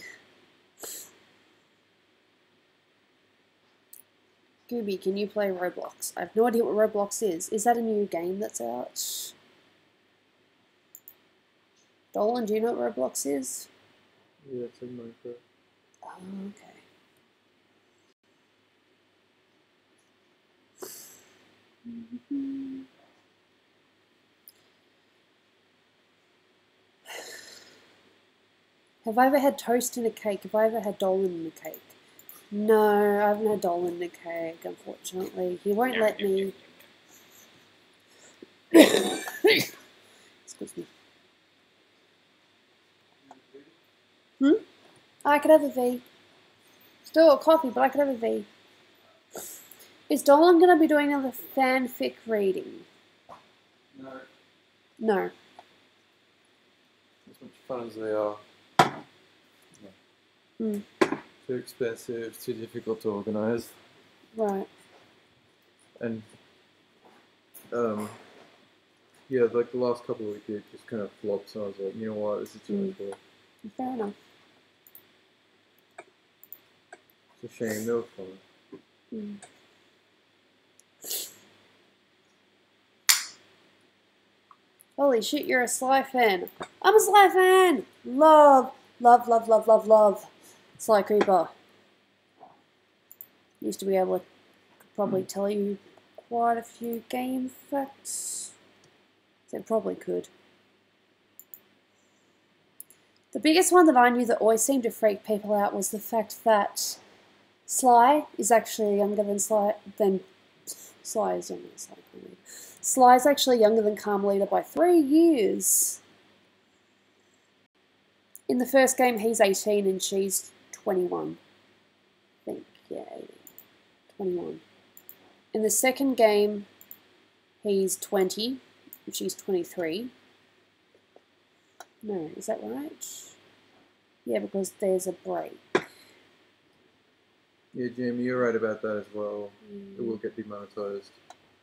Gooby, can you play Roblox? I have no idea what Roblox is. Is that a new game that's out? Dolan, do you know what Roblox is? Yeah, it's in Minecraft. Oh, okay. Have I ever had toast in a cake? Have I ever had Dolan in a cake? No, I haven't had Dolan in a cake, unfortunately. He won't let me. Excuse me. I could have a V. Still a coffee, but I could have a V. Is Dolan going to be doing another fanfic reading? No. No. As much fun as they are. No. Too expensive, too difficult to organise. Right. And, yeah, like the last couple of weeks it just kind of flopped, so I was like, you know what, this is too much work. Fair enough. It's a shame, they were fun. Holy shit, you're a Sly fan. I'm a Sly fan! Love, love, love, love, love, love. Sly Cooper. Used to be able to probably tell you quite a few game facts. So probably could. The biggest one that I knew that always seemed to freak people out was the fact that Sly is actually younger than Sly is younger than Sly. Sly is actually younger than Carmelita by 3 years. In the first game, he's 18 and she's 21. I think, yeah, 18. 21. In the second game, he's 20 and she's 23. No, is that right? Yeah, because there's a break. Yeah, Jim, you're right about that as well. It will get demonetized.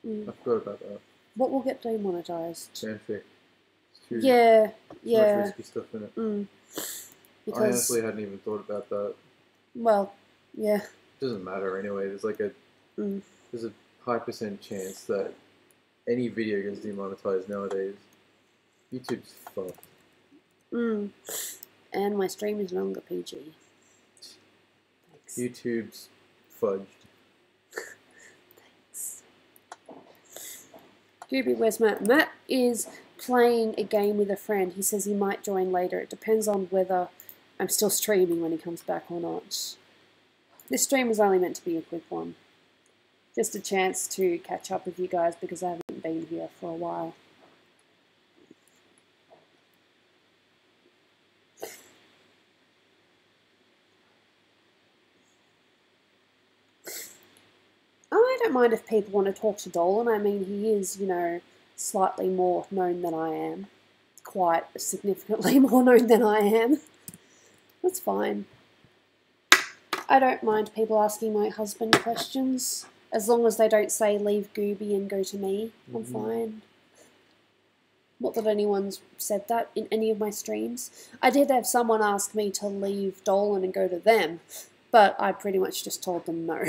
I forgot about that. What will get demonetized? Fanfic. Yeah, yeah. yeah. Much risky stuff in it. Because, I honestly hadn't even thought about that. Well, yeah. It doesn't matter anyway. There's like there's a high % chance that any video gets demonetized nowadays. YouTube's fucked. And my stream is no longer PG. Thanks. YouTube's fudged. Thanks. Gooby, where's Matt? Matt is playing a game with a friend. He says he might join later. It depends on whether I'm still streaming when he comes back or not. This stream was only meant to be a quick one. Just a chance to catch up with you guys because I haven't been here for a while. I don't mind if people want to talk to Dolan. I mean, he is, you know, slightly more known than I am. Quite significantly more known than I am. That's fine. I don't mind people asking my husband questions. As long as they don't say, leave Gooby and go to me. I'm fine. Not that anyone's said that in any of my streams. I did have someone ask me to leave Dolan and go to them, but I pretty much just told them no.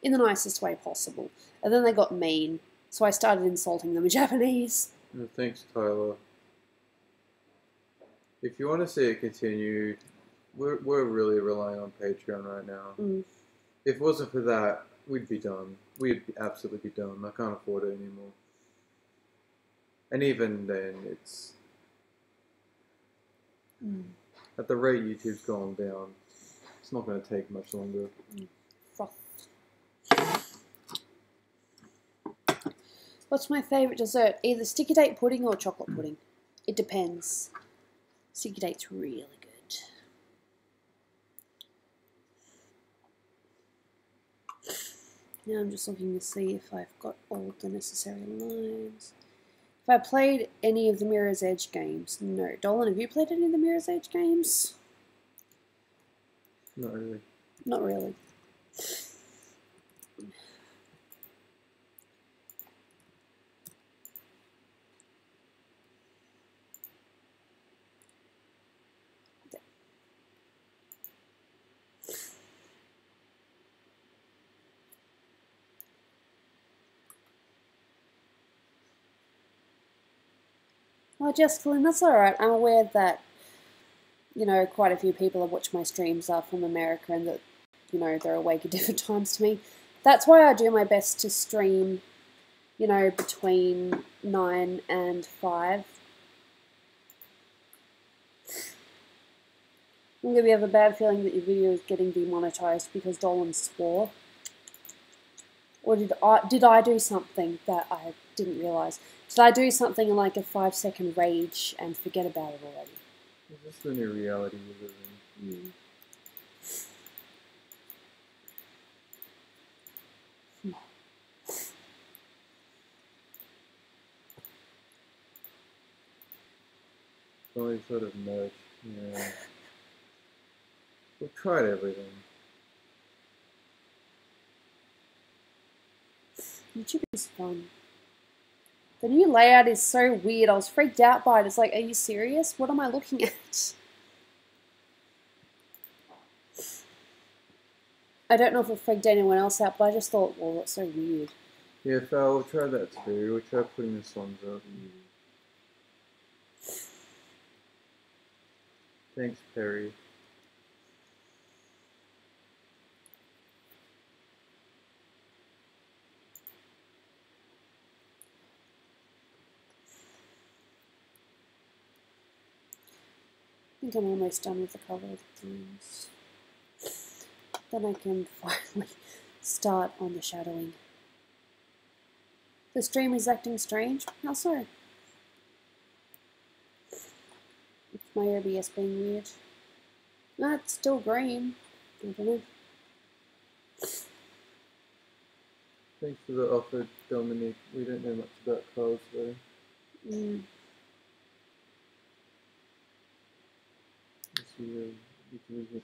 In the nicest way possible. And then they got mean, so I started insulting them in Japanese. No, thanks, Tyler. If you want to see it continue, we're really relying on Patreon right now. If it wasn't for that, we'd be done. We'd absolutely be done. I can't afford it anymore. And even then, it's... At the rate YouTube's gone down, it's not going to take much longer. Froth. What's my favourite dessert? Either sticky date pudding or chocolate pudding. It depends. Sticky date's really good. Now I'm just looking to see if I've got all the necessary lines. If I played any of the Mirror's Edge games? No. Dolan, have you played any of the Mirror's Edge games? Not really. Not really. Oh, Jessica Lynn, that's alright. I'm aware that, you know, quite a few people that watch my streams are from America and that, you know, they're awake at different times to me. That's why I do my best to stream, you know, between 9 and 5. Maybe you have a bad feeling that your video is getting demonetized because Dolan swore. Or did I do something that I didn't realise? Did I do something in like a 5-second rage and forget about it already? Is this the new reality we live in? Only sort of merch, yeah. We've tried everything. YouTube is fun. The new layout is so weird. I was freaked out by it. It's like, are you serious? What am I looking at? I don't know if it freaked anyone else out, but I just thought, well, that's so weird. Yeah, Val, we'll try that too. We'll try putting the songs up. Thanks, Perry. I think I'm almost done with the cover of things. Then I can finally start on the shadowing. The stream is acting strange. How so? It's my OBS being weird. No, it's still green. I don't know. Thanks for the offer, Dominic. We don't know much about cars though.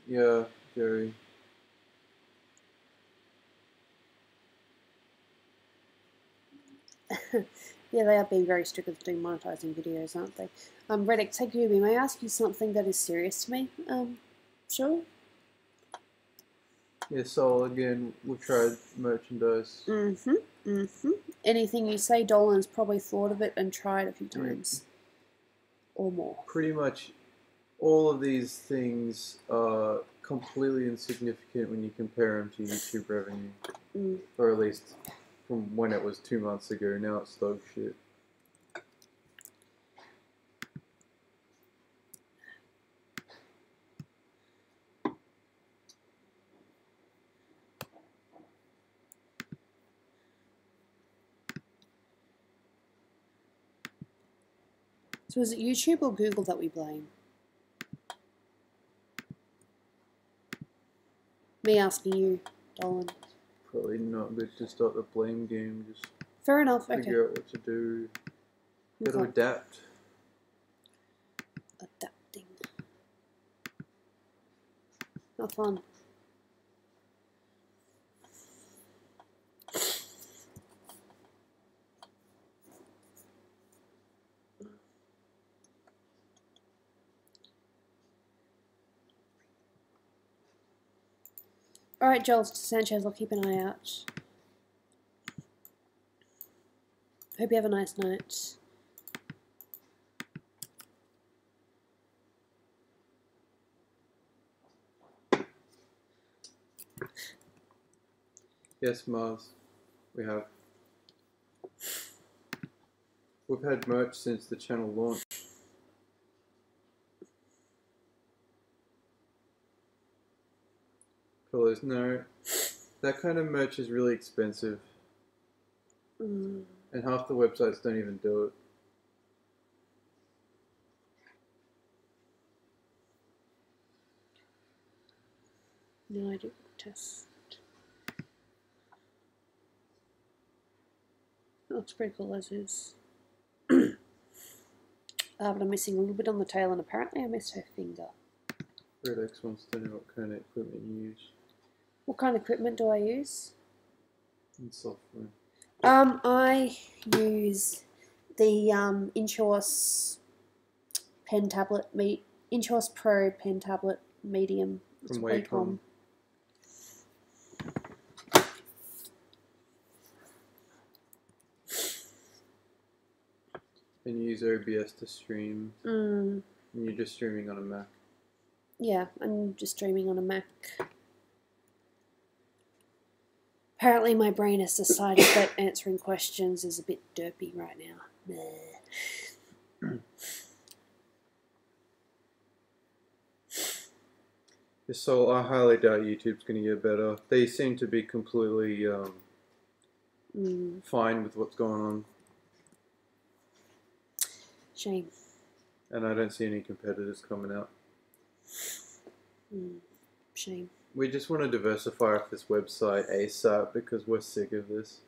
Yeah, Jerry. Yeah, they are being very strict with demonetizing videos, aren't they? Reddick, take Gooby. May I ask you something that is serious to me? Sure. Yeah, so again, we've tried merchandise. Anything you say, Dolan's probably thought of it and tried a few times. Or more. Pretty much all of these things are completely insignificant when you compare them to YouTube revenue. Or at least from when it was 2 months ago. Now it's dog shit. So is it YouTube or Google that we blame? Me asking you, Dolan. Probably not good to start the blame game. Just fair enough. figure out what to do. Got to adapt. Adapting. Not fun. Alright, Joel Sanchez, I'll keep an eye out. Hope you have a nice night. Yes, Mars, we have. We've had merch since the channel launched. Fellas, no, that kind of merch is really expensive. And half the websites don't even do it. No, I didn't test. That looks pretty cool as is. But I'm missing a little bit on the tail, and apparently I missed her finger. Redex wants to know what kind of equipment you use. What kind of equipment do I use? And software. I use the Intuos pen tablet, Intuos Pro pen tablet medium. From Wacom. And you use OBS to stream. And you're just streaming on a Mac. Yeah, I'm just streaming on a Mac. Apparently my brain has decided that answering questions is a bit derpy right now. So I highly doubt YouTube's going to get better. They seem to be completely fine with what's going on. Shame. And I don't see any competitors coming out. Shame. We just want to diversify off this website ASAP because we're sick of this.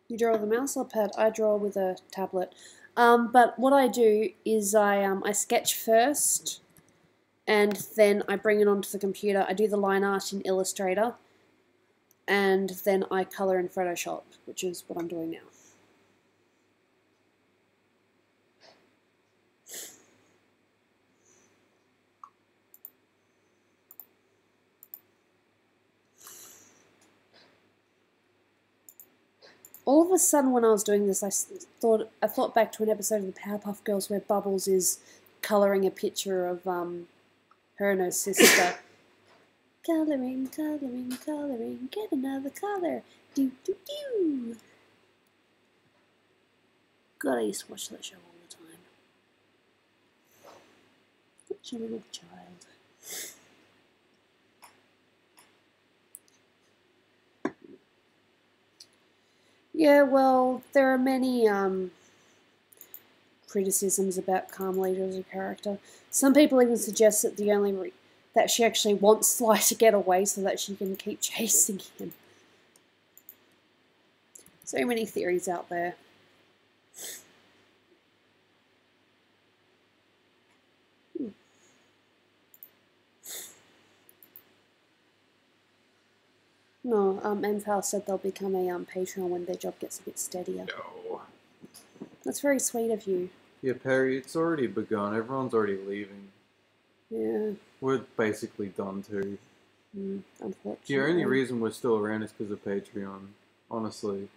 You draw with a mouse or pad? I draw with a tablet. But what I do is I sketch first, and then I bring it onto the computer. I do the line art in Illustrator, and then I colour in Photoshop, which is what I'm doing now. All of a sudden, when I was doing this, I thought back to an episode of the Powerpuff Girls where Bubbles is colouring a picture of her and her sister. Colouring, colouring, colouring, get another colour. Do, do, do. God, I used to watch that show all the time. Such a little child. Yeah, well, there are many criticisms about Carmelita as a character. Some people even suggest that that she actually wants Sly to get away so that she can keep chasing him. So many theories out there. No, MFAL said they'll become a Patreon when their job gets a bit steadier. No. That's very sweet of you. Yeah, Perry, it's already begun. Everyone's already leaving. Yeah. We're basically done too. Unfortunately. The only reason we're still around is because of Patreon, honestly.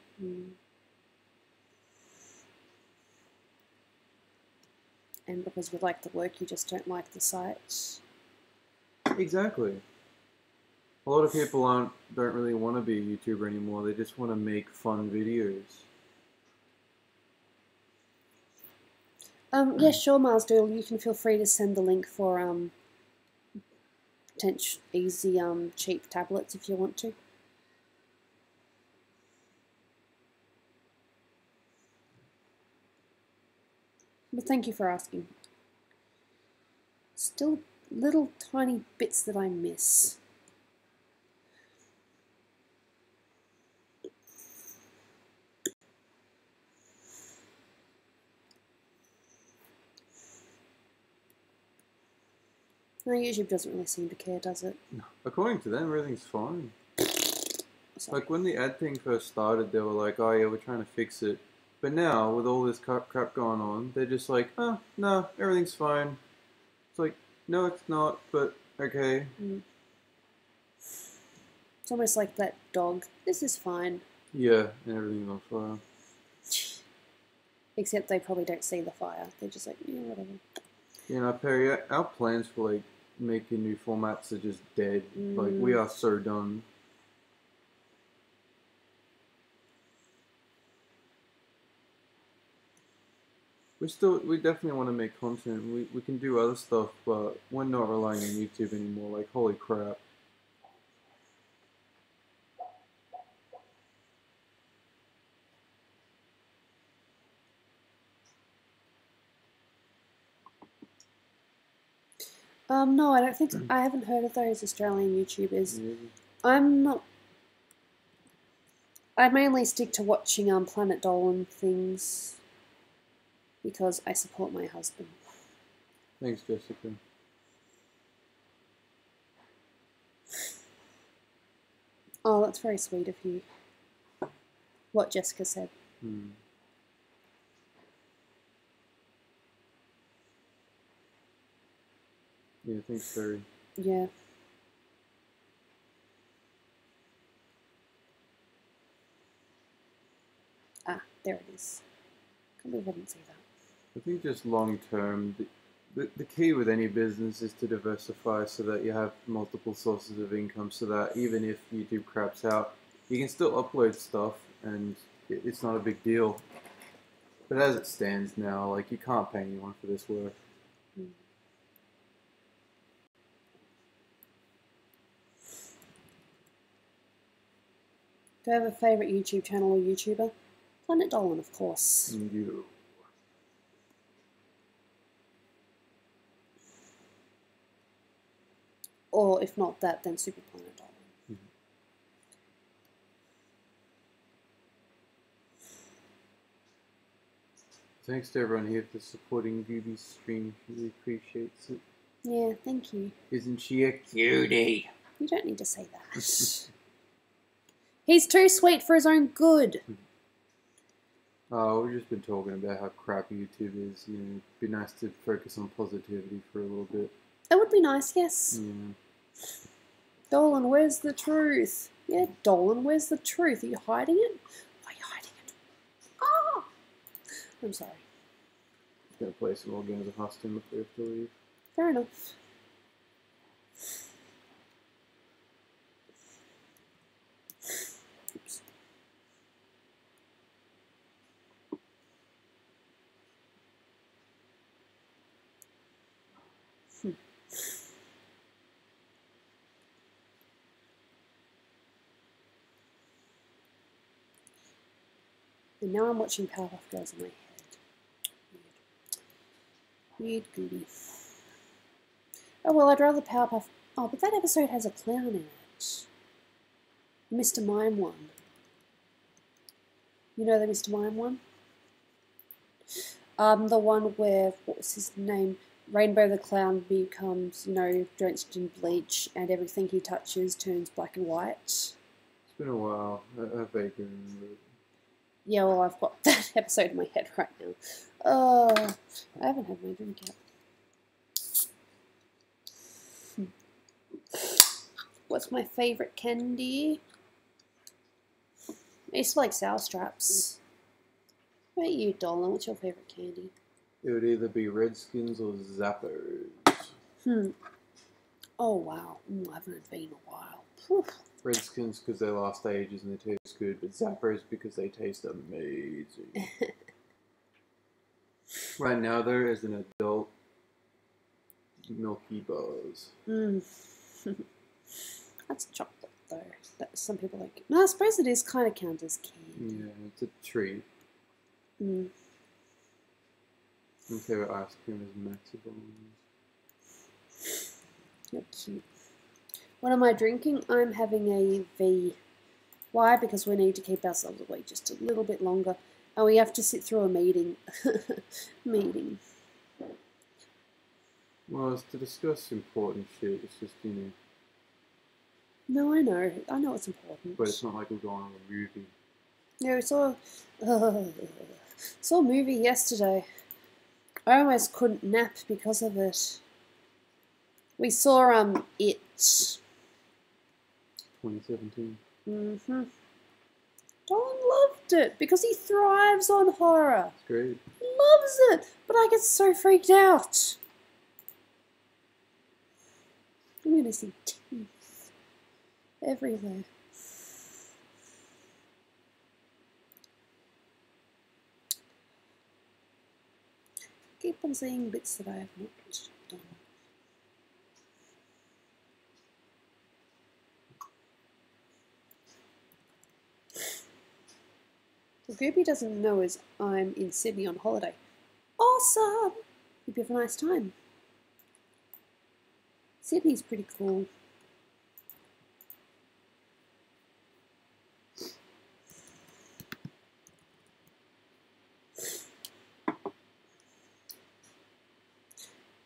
And because we like the work, you just don't like the site. Exactly. A lot of people don't really want to be a YouTuber anymore. They just want to make fun videos. Yeah, sure, Mars Doodle. You can feel free to send the link for potential easy cheap tablets if you want to. But thank you for asking. Still little tiny bits that I miss. No, YouTube doesn't really seem to care, does it? No. According to them, everything's fine. Sorry. Like when the ad thing first started, they were like, "Oh yeah, we're trying to fix it." But now, with all this crap going on, they're just like, "Oh no, everything's fine." It's like, no, it's not. But okay. It's almost like that dog. This is fine. Yeah, and everything's on fire. Except they probably don't see the fire. They're just like, yeah, whatever. You know, Perry, our plans for like making new formats are just dead. Like, we are so done. We definitely want to make content. We can do other stuff, but we're not relying on YouTube anymore. Like, holy crap. No, I don't think I haven't heard of those Australian YouTubers. Yeah. I'm not. I mainly stick to watching Planet Dolan things because I support my husband. Thanks, Jessica. Oh, that's very sweet of you. What Jessica said. Yeah, thanks, Perry. Yeah. Ah, there it is. Can't believe I didn't see that. I think just long term, the key with any business is to diversify so that you have multiple sources of income so that even if YouTube craps out, you can still upload stuff and it's not a big deal. But as it stands now, like, you can't pay anyone for this work. Do I have a favourite YouTube channel or YouTuber? Planet Dolan, of course. You. Or if not that, then Super Planet Dolan. Thanks to everyone here for supporting Gooby's stream. She really appreciates it. Yeah, thank you. Isn't she a cutie? You don't need to say that. He's too sweet for his own good. Oh, we've just been talking about how crappy YouTube is. You know, it'd be nice to focus on positivity for a little bit. That would be nice, yes. Yeah. Dolan, where's the truth? Yeah, Dolan, where's the truth? Are you hiding it? Why are you hiding it? Ah! I'm sorry. I'm going to play some more games of Huston before we have to leave. Fair enough. Oops. And now I'm watching Powerpuff Girls in my head. Weird Gooby. Oh, well, I'd rather Powerpuff... Oh, but that episode has a clown in it. The Mr. Mime one. You know the Mr. Mime one? The one where, what was his name? Rainbow the Clown becomes, you know, drenched in bleach and everything he touches turns black and white. It's been a while. I vaguely remember it. Yeah, well, I've got that episode in my head right now. I haven't had my drink yet. What's my favourite candy? I used to like sour straps. What about you, Dolan? What's your favourite candy? It would either be Redskins or Zappos. Oh, wow. I haven't had been in a while. Whew. Redskins because they last ages and they taste good, but Zappos because they taste amazing. Right now, though, as an adult, Milky Bars. That's chocolate, though. That some people like. No, I suppose it is kind of count as candy. Yeah, it's a treat. My favorite ice cream is Maxibons. You're cute. What am I drinking? I'm having a V. Why? Because we need to keep ourselves awake just a little bit longer. And we have to sit through a meeting. Well, it's to discuss important shit. It's just, you know. No, I know. I know it's important. But it's not like we're going on a movie. Yeah, we saw a movie yesterday. I almost couldn't nap because of it. We saw It. 2017. Mm-hmm. Dolan loved it because he thrives on horror. It's great. He loves it, but I get so freaked out. I'm gonna see teeth everywhere. Keep on seeing bits that I have not done. What Gooby doesn't know is I'm in Sydney on holiday. Awesome! Hope you have a nice time. Sydney's pretty cool.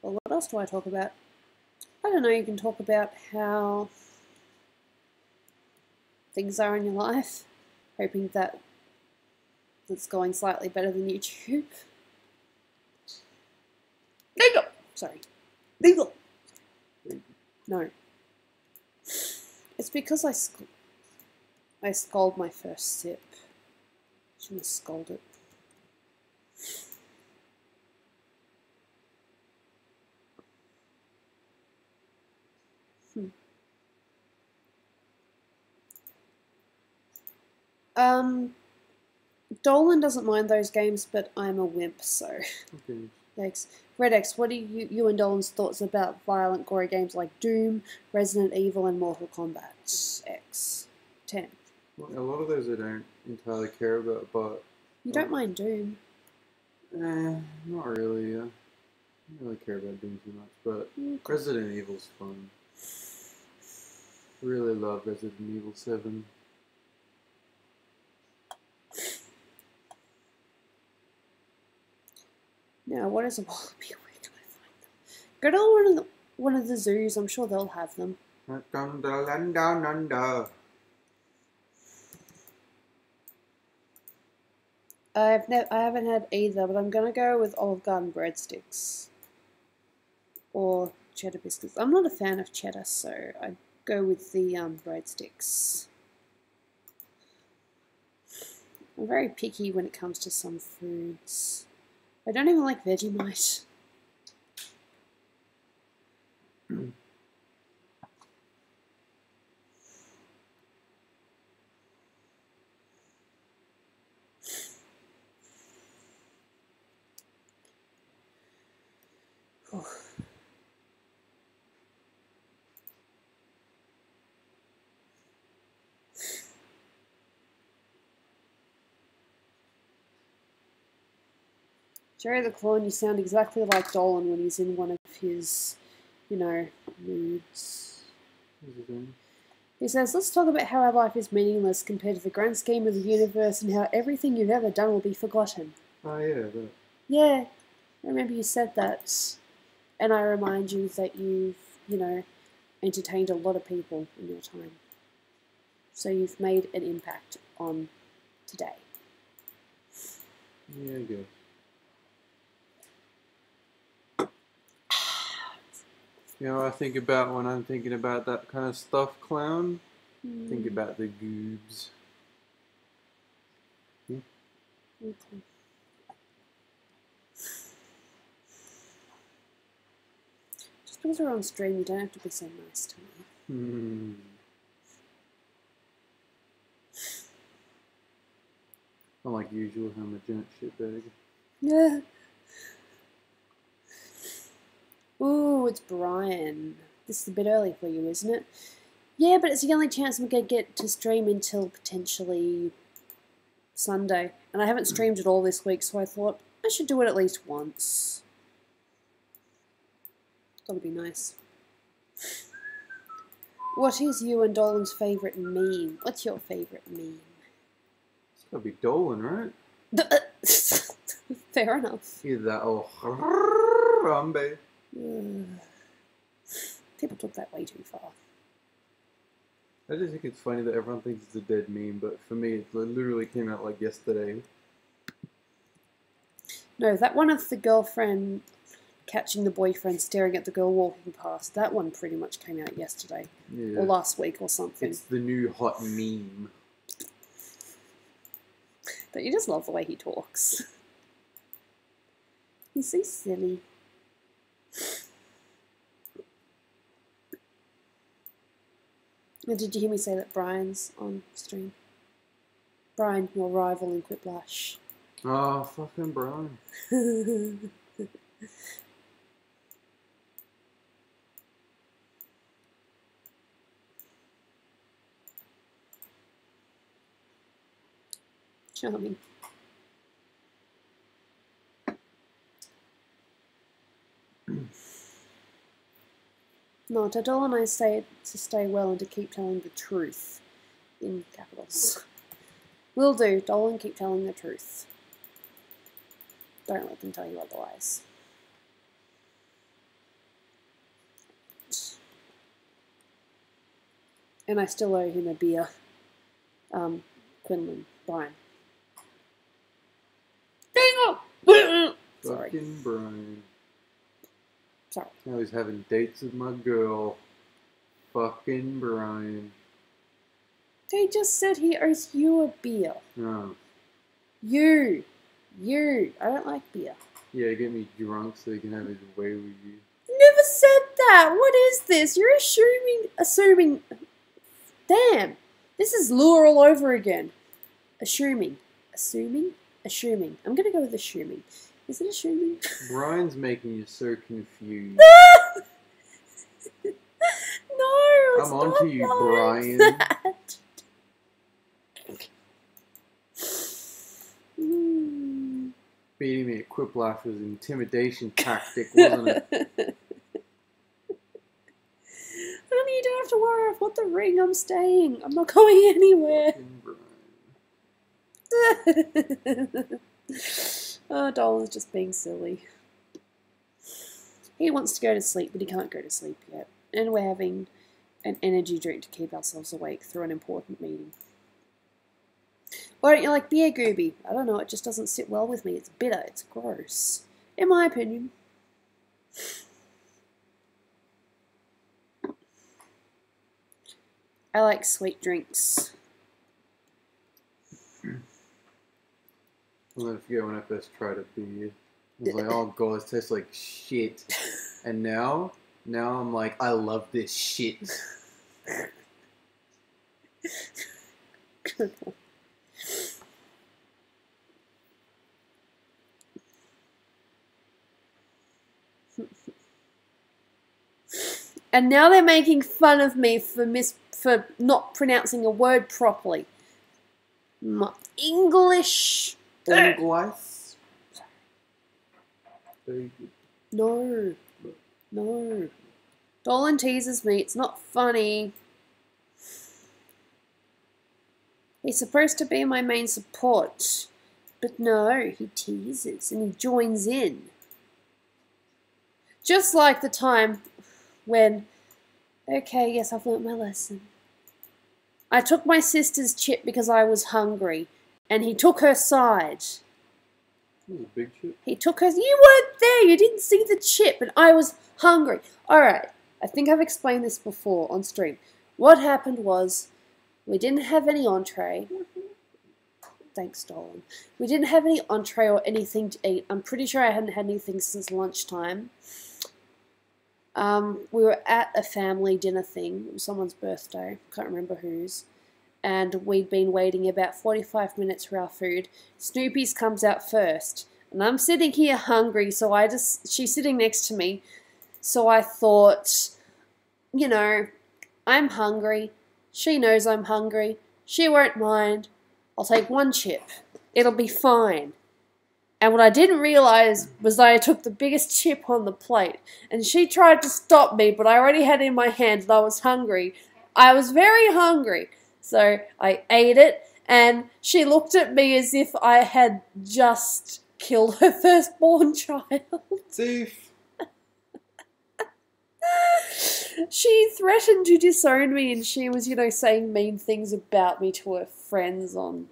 Well, what else do I talk about? I don't know, you can talk about how things are in your life, hoping that it's going slightly better than YouTube. Legal! Sorry. Legal! No. It's because I scold my first sip. Shouldn't have scolded. Dolan doesn't mind those games, but I'm a wimp, so. Okay. Yikes. Red X, what are you and Dolan's thoughts about violent, gory games like Doom, Resident Evil, and Mortal Kombat X? 10. Well, a lot of those I don't entirely care about, but... You don't mind Doom? Not really, yeah. I don't really care about Doom too much, but Resident Evil's fun. Really love Resident Evil 7. Now, what is a wallaby? Where can I find them? Go to one of the zoos. I'm sure they'll have them. I haven't had either, but I'm gonna go with Olive Garden breadsticks or cheddar biscuits. I'm not a fan of cheddar, so I'd go with the breadsticks. I'm very picky when it comes to some foods. I don't even like Vegemite. Jerry the Clone, you sound exactly like Dolan when he's in one of his, moods. He says, let's talk about how our life is meaningless compared to the grand scheme of the universe and how everything you've ever done will be forgotten. Oh, yeah, that. Yeah, I remember you said that. And I remind you that you've, entertained a lot of people in your time. So you've made an impact on today. Yeah, I guess. You know what I think about when I'm thinking about that kind of stuff, clown? Think about the goobs. Okay. Just because we're on stream, you don't have to be so nice to me. Not like usual, I'm a giant shitbag. Yeah. Ooh, it's Brian. This is a bit early for you, isn't it? Yeah, but it's the only chance I'm going to get to stream until potentially Sunday. And I haven't streamed at all this week, so I thought I should do it at least once. That'll be nice. What is you and Dolan's favourite meme? What's your favourite meme? It's gotta be Dolan, right? Fair enough. Either that or Harambe. People took that way too far. I just think it's funny that everyone thinks it's a dead meme, but for me, it literally came out like yesterday. No, that one of the girlfriend catching the boyfriend staring at the girl walking past. That one pretty much came out yesterday. Yeah. Or last week or something. It's the new hot meme. But you just love the way he talks. He's so silly. And did you hear me say that Brian's on stream? Brian, your rival in Quiplash. Oh, fucking Brian. Charming. No, to Dolan I say to stay well and to keep telling the truth. In capitals. Will do, Dolan, keep telling the truth. Don't let them tell you otherwise. And I still owe him a beer. Quinlan, Brian. Sorry. Fucking Brian. Sorry. Now he's having dates with my girl. Fucking Brian. They just said he owes you a beer. Oh. You. I don't like beer. Yeah, get me drunk so he can have his way with you. Never said that. What is this? You're assuming. Damn. This is lure all over again. Assuming. I'm going to go with assuming. Is it assuming? Brian's making you so confused. No, it's I'm on not to you, like Brian. that. Beating me at Quiplash was an intimidation tactic, wasn't it? Honey, you don't have to worry. I've got the ring. I'm staying. I'm not going anywhere. Oh, Dolan's just being silly. He wants to go to sleep, but he can't go to sleep yet. And we're having an energy drink to keep ourselves awake through an important meeting. Why don't you like beer, Gooby? I don't know, it just doesn't sit well with me. It's bitter, it's gross. In my opinion. I like sweet drinks. I'll never forget when I first tried a beer. I was like, oh god, it tastes like shit. And now I'm like, I love this shit. Good one. And now they're making fun of me for not pronouncing a word properly. My English. English. Very good. No. Dolan teases me. It's not funny. He's supposed to be my main support. But no, he teases and he joins in. Just like the time when, okay, yes, I've learnt my lesson. I took my sister's chip because I was hungry, and he took her side. That was a big chip. He took her. You weren't there. You didn't see the chip, and I was hungry. All right. I think I've explained this before on stream. What happened was we didn't have any entree. Thanks, Dolan. We didn't have any entree or anything to eat. I'm pretty sure I hadn't had anything since lunchtime. We were at a family dinner thing. It was someone's birthday. Can't remember whose. And we'd been waiting about 45 minutes for our food. Snoopy's comes out first. And I'm sitting here hungry, so she's sitting next to me. So I thought, you know, I'm hungry. She knows I'm hungry. She won't mind. I'll take one chip. It'll be fine. And what I didn't realise was that I took the biggest chip on the plate. And she tried to stop me, but I already had it in my hand and I was hungry. I was very hungry. So I ate it, and she looked at me as if I had just killed her firstborn child. Thief. She threatened to disown me, and she was, saying mean things about me to her friends on,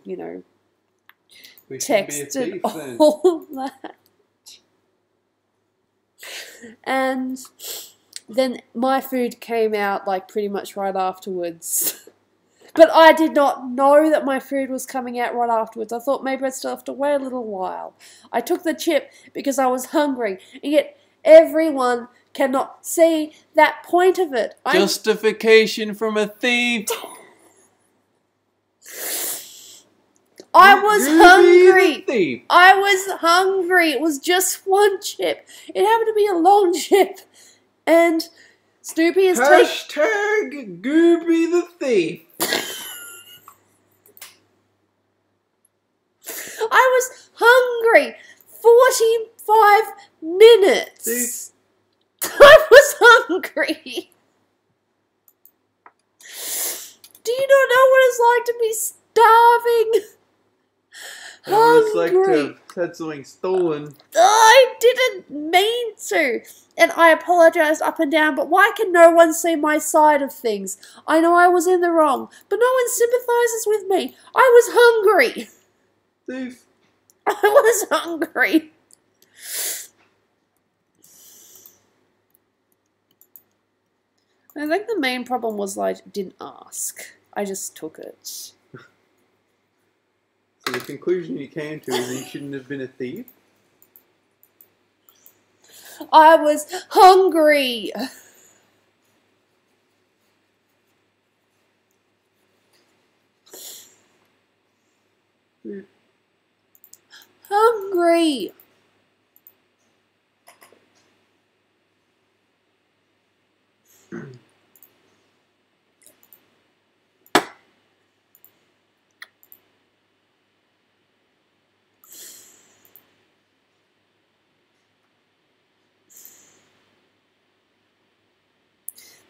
text and all that. And then my food came out like pretty much right afterwards. But I did not know that my food was coming out right afterwards. I thought maybe I'd still have to wait a little while. I took the chip because I was hungry, and yet everyone cannot see that point of it. Justification from a thief. I was hungry. Thief. I was hungry. It was just one chip. It happened to be a long chip. And Snoopy is Hashtag Gooby the thief. I was hungry. 45 minutes. Thief. I was hungry. Do you not know what it's like to be starving? It's like to have had something stolen. I didn't mean to. And I apologized up and down, but why can no one see my side of things? I know I was in the wrong, but no one sympathizes with me. I was hungry. Thief. I was hungry. I think the main problem was I didn't ask. I just took it. So the conclusion you came to is that you shouldn't have been a thief? I was hungry. Hungry.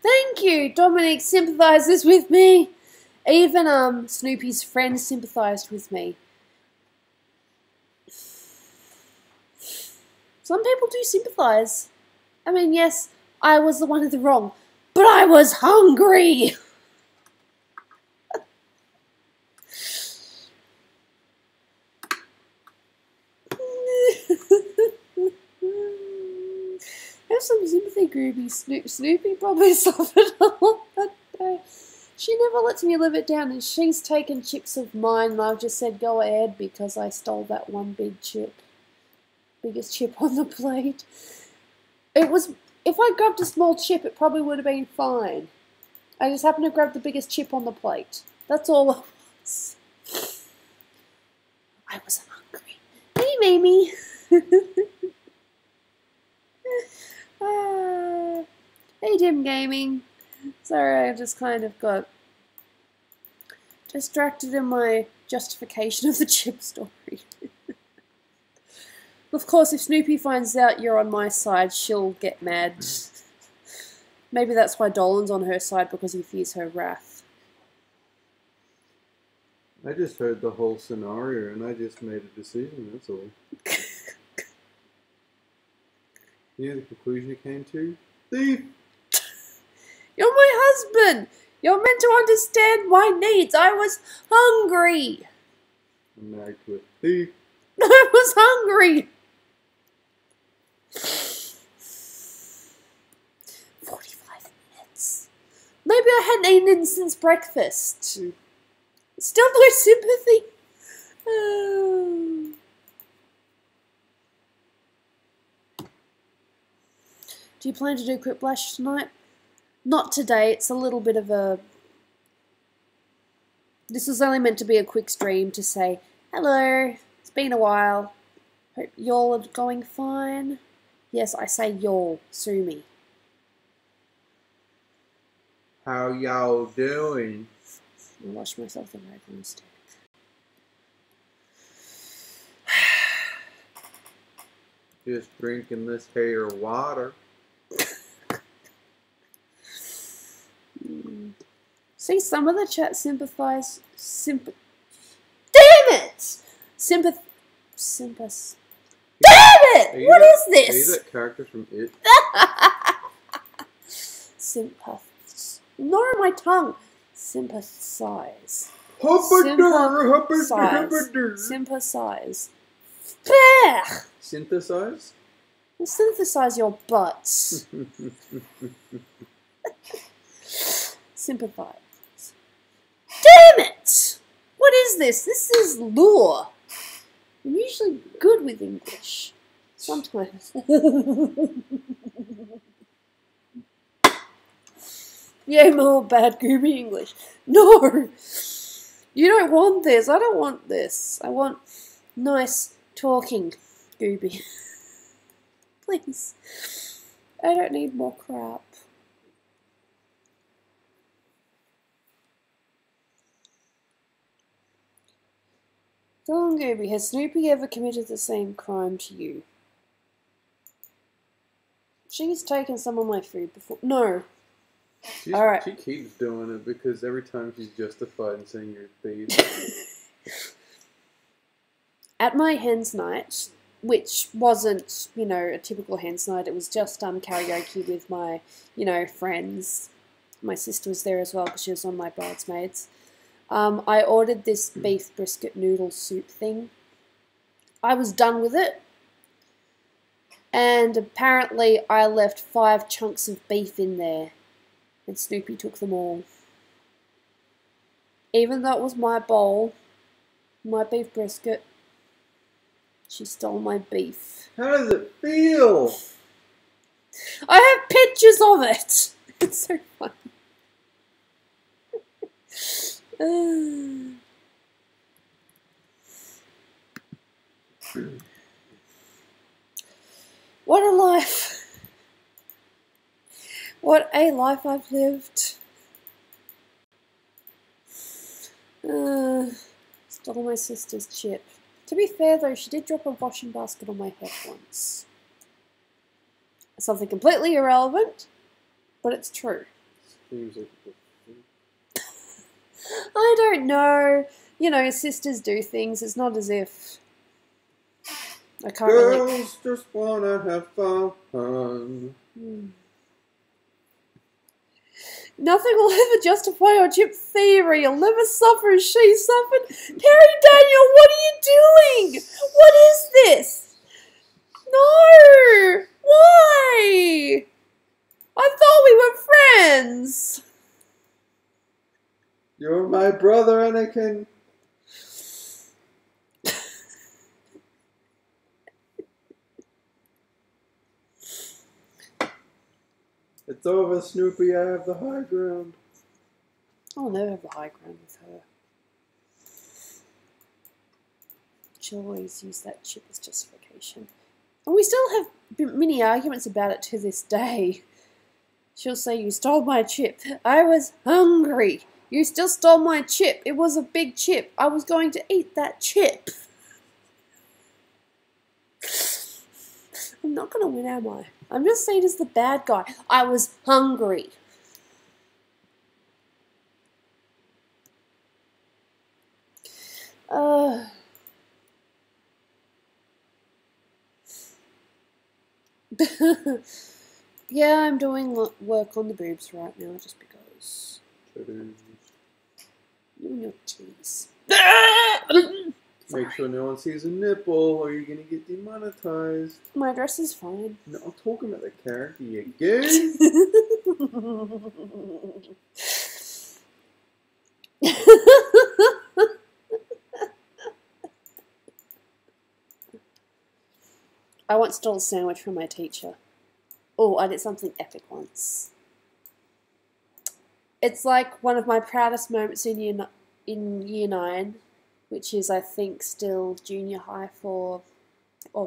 Thank you. Dominic sympathizes with me. Even Snoopy's friend sympathized with me. Some people do sympathize. I mean, yes, I was the one in the wrong, but I was hungry. Have some sympathy, Gooby. Snoopy probably suffered a lot that day. She never lets me live it down, and she's taken chips of mine, and I've just said go ahead because I stole that one big chip. Biggest chip on the plate. It was, if I grabbed a small chip, it probably would have been fine. I just happened to grab the biggest chip on the plate. That's all it was. I was hungry. Hey, Mamie. Hey, Dim Gaming. Sorry, I just kind of got distracted in my justification of the chip story. Of course, if Snoopy finds out you're on my side, she'll get mad. Maybe that's why Dolan's on her side, because he fears her wrath. I just heard the whole scenario and I just made a decision, that's all. You know the conclusion you came to? Thief! You're my husband! You're meant to understand my needs. I was hungry. I'm married to a thief. I was hungry. 45 minutes. Maybe I hadn't eaten since breakfast. Still no sympathy. Do you plan to do Quiplash tonight? Not today. It's a little bit of a... This was only meant to be a quick stream to say, hello, it's been a while. Hope y'all are going fine. Yes, I say y'all. Sue me. How y'all doing? I'll wash myself in my instead. Just drinking this here water. See, some of the chat sympathize. Damn it! Damn it! What is this? Are you that character from It? No, my tongue. Sympathize. Sympathize. Sympathize. Synthesize? We'll synthesize your butts. Sympathize. Damn it! What is this? This is lure. I'm usually good with English. Sometimes. Yeah, more bad Gooby English. No! You don't want this. I don't want this. I want nice talking Gooby. Please. I don't need more crap. Go on, Gooby. Has Snoopy ever committed the same crime to you? She's taken some of my food before. No. Alright. She keeps doing it because every time she's justified in saying you're a thief. At my hens night, which wasn't, you know, a typical hens night, it was just karaoke with my, you know, friends. My sister was there as well because she was on my bridesmaids. I ordered this beef brisket noodle soup thing. I was done with it. And apparently I left 5 chunks of beef in there. And Snoopy took them all. Even though it was my bowl, my beef brisket, she stole my beef. How does it feel? I have pictures of it! It's so funny. What a life. What a life I've lived. Stole my sister's chip. To be fair though, she did drop a washing basket on my head once. Something completely irrelevant, but it's true. I don't know. You know, sisters do things. It's not as if I can't Girls just wanna have fun. Nothing will ever justify your chip thievery. You'll never suffer as she suffered. Perry Daniel, what are you doing? What is this? No! Why? I thought we were friends. You're my brother, Anakin. It's over, Snoopy. I have the high ground. I'll never have the high ground with her. She'll always use that chip as justification. And we still have many arguments about it to this day. She'll say, you stole my chip. I was hungry. You still stole my chip. It was a big chip. I was going to eat that chip. I'm not going to win, am I? I'm just seen as the bad guy. I was hungry. Yeah, I'm doing work on the boobs right now just because. You and your cheese. Make sure no one sees a nipple or you're gonna get demonetized. My dress is fine. No, I'm talking about the character, you gay. I once stole a sandwich from my teacher. Oh, I did something epic once. It's like one of my proudest moments in year 9, which is, I think, still junior high or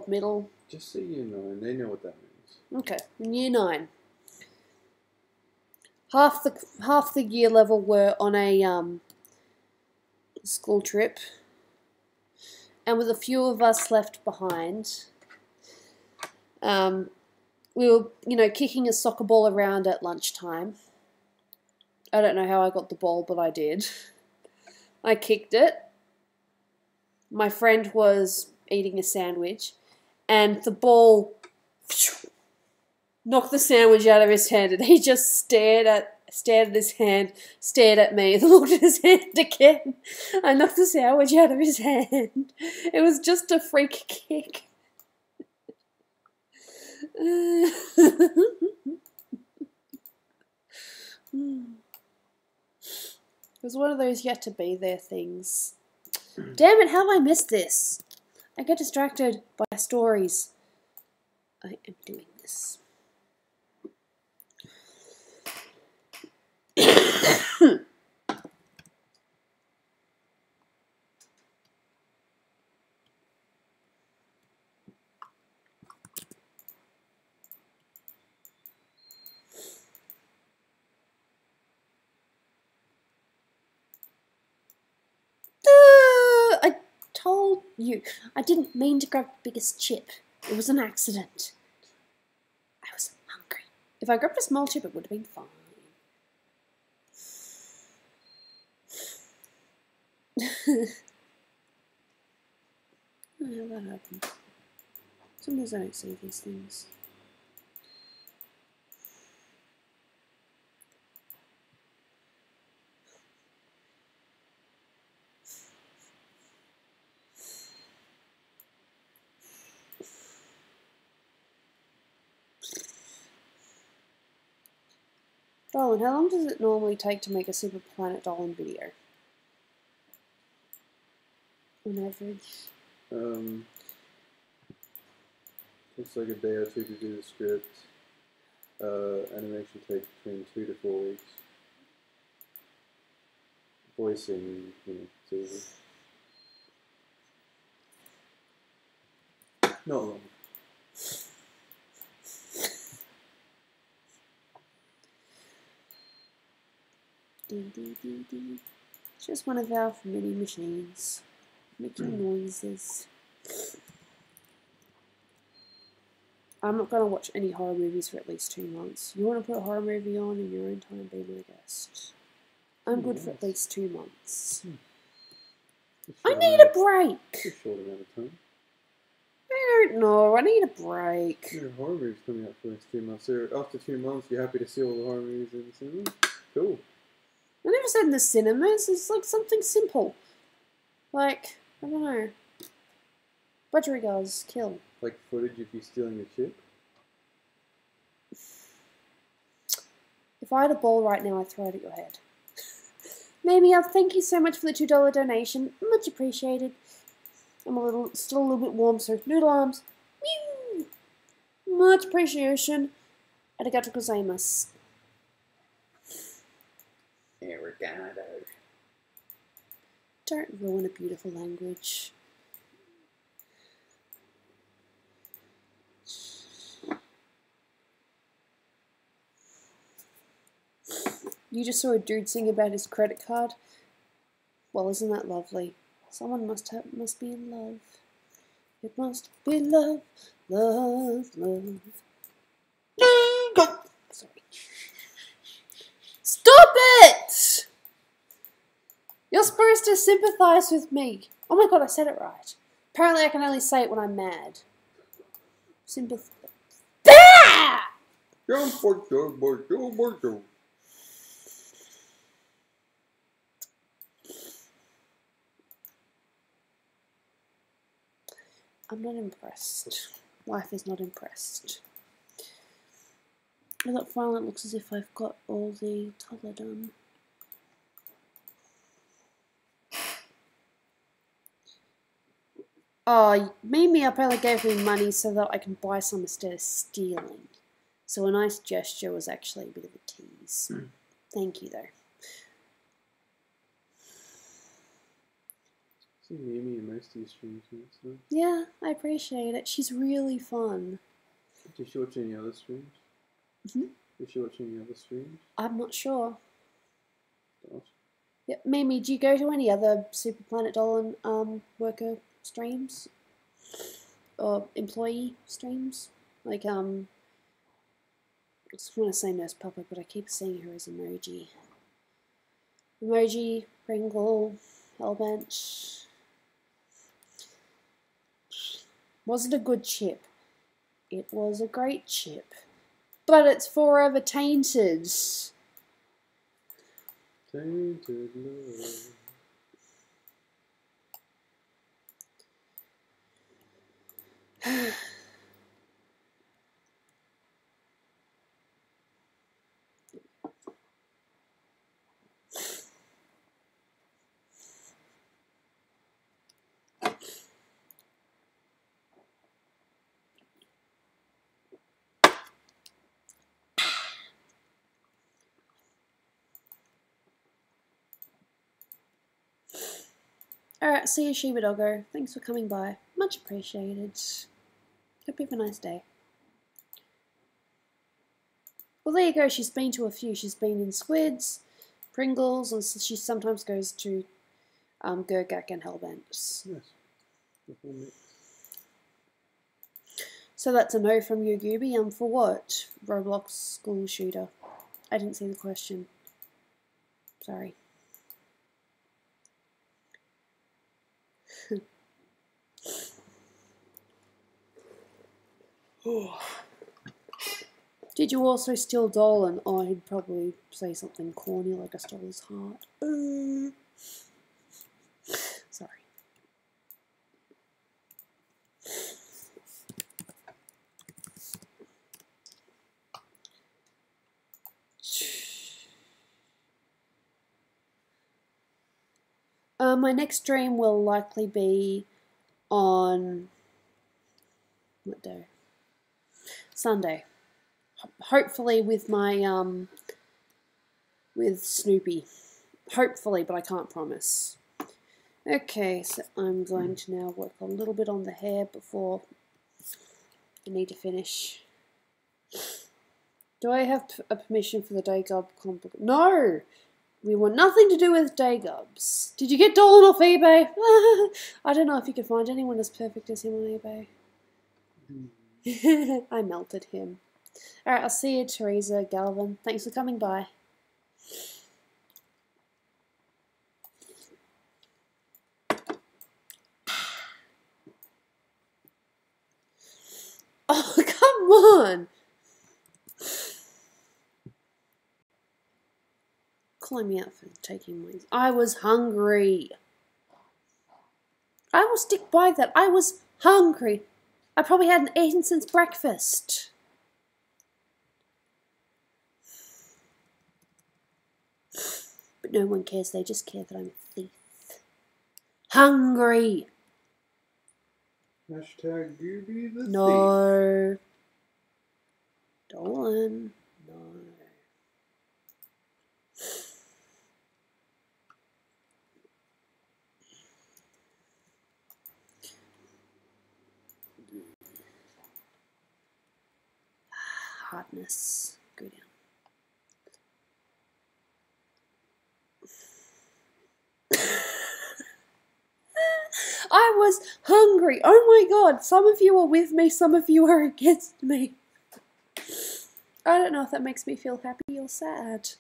middle. Just say year 9. They know what that means. Okay, in year 9. Half the year level were on a school trip, and with a few of us left behind, we were, you know, kicking a soccer ball around at lunchtime. I don't know how I got the ball, but I did. I kicked it. My friend was eating a sandwich, and the ball knocked the sandwich out of his hand, and he just stared at his hand, stared at me, and looked at his hand again. I knocked the sandwich out of his hand. It was just a freak kick. It was one of those yet to be there things. Damn it, how have I missed this? I get distracted by stories. I am doing this. I told you, I didn't mean to grab the biggest chip. It was an accident. I was hungry. If I grabbed a small chip, it would have been fine. How that happened? Sometimes I don't see these things. Dolan, how long does it normally take to make a Super Planet Dolan video? On average? Takes like a day or two to do the script. Animation takes between 2 to 4 weeks. Voicing, it's easy. Not long. It's just one of our mini machines making noises. I'm not going to watch any horror movies for at least 2 months. You want to put a horror movie on in your own time, be my guest. I'm good for at least 2 months. I need a break. It's a short amount of time. I don't know. I need a break. There are horror movies coming out for the next 2 months. So after 2 months, you're happy to see all the horror movies in the cinema? Cool. I never said in the cinemas. It's like something simple. Like, I don't know. Budgerigars, kill. Like footage of you stealing a chip? If I had a ball right now, I'd throw it at your head. Maybe I'll thank you so much for the $2 donation. Much appreciated. I'm still a little bit warm, so noodle arms. Mew! Much appreciation. Arigato gozaimasu. Arigato. Don't ruin a beautiful language. You just saw a dude sing about his credit card? Well, isn't that lovely? Someone must be in love. It must be love, love, love. Sorry. Stop it! You're supposed to sympathize with me. Oh my god, I said it right. Apparently I can only say it when I'm mad. Sympathy. I'm not impressed. Life is not impressed. I look fine, it looks as if I've got all the toddler done. Oh, Mimi apparently gave me money so that I can buy some instead of stealing. So a nice gesture was actually a bit of a tease. Thank you, though. See Mimi in most of these streams, so. Yeah, I appreciate it. She's really fun. Did she watch any other streams? Mm-hmm. Did she watch any other streams? I'm not sure. Gosh. Yeah, Mimi, do you go to any other Super Planet Dolan worker streams? Or employee streams? Like, I just want to say Nurse Papa, but I keep seeing her as emoji. Emoji, Pringle, Hellbench. Was it a good chip? It was a great chip. But it's forever tainted. Tainted love. Alright, see you, Shiba Doggo. Thanks for coming by. Much appreciated. Hope you have a nice day. Well, there you go. She's been to a few. She's been in Squids, Pringles, and she sometimes goes to Gurgak and Hellbent. Yes. So that's a no from you, Gooby. For what? Roblox school shooter. I didn't see the question. Sorry. Did you also steal Dolan? Oh, he'd probably say something corny like I stole his heart. Sorry. My next stream will likely be on what day? Sunday. Hopefully with my with Snoopy. Hopefully, but I can't promise. Okay, so I'm going to now work a little bit on the hair before I need to finish. Do I have a permission for the day gub comp? No! We want nothing to do with day gubs. Did you get Dolan off eBay? I don't know if you could find anyone as perfect as him on eBay. I melted him. Alright, I'll see you, Teresa Galvin. Thanks for coming by. Oh, come on! Calling me out for taking my... I was hungry. I will stick by that. I was hungry. I probably hadn't eaten since breakfast. But no one cares. They just care that I'm a thief. Hungry. Hashtag Gooby the No. Dolan. No. Hardness. Go down. I was hungry. Oh my god. Some of you are with me, some of you are against me. I don't know if that makes me feel happy or sad.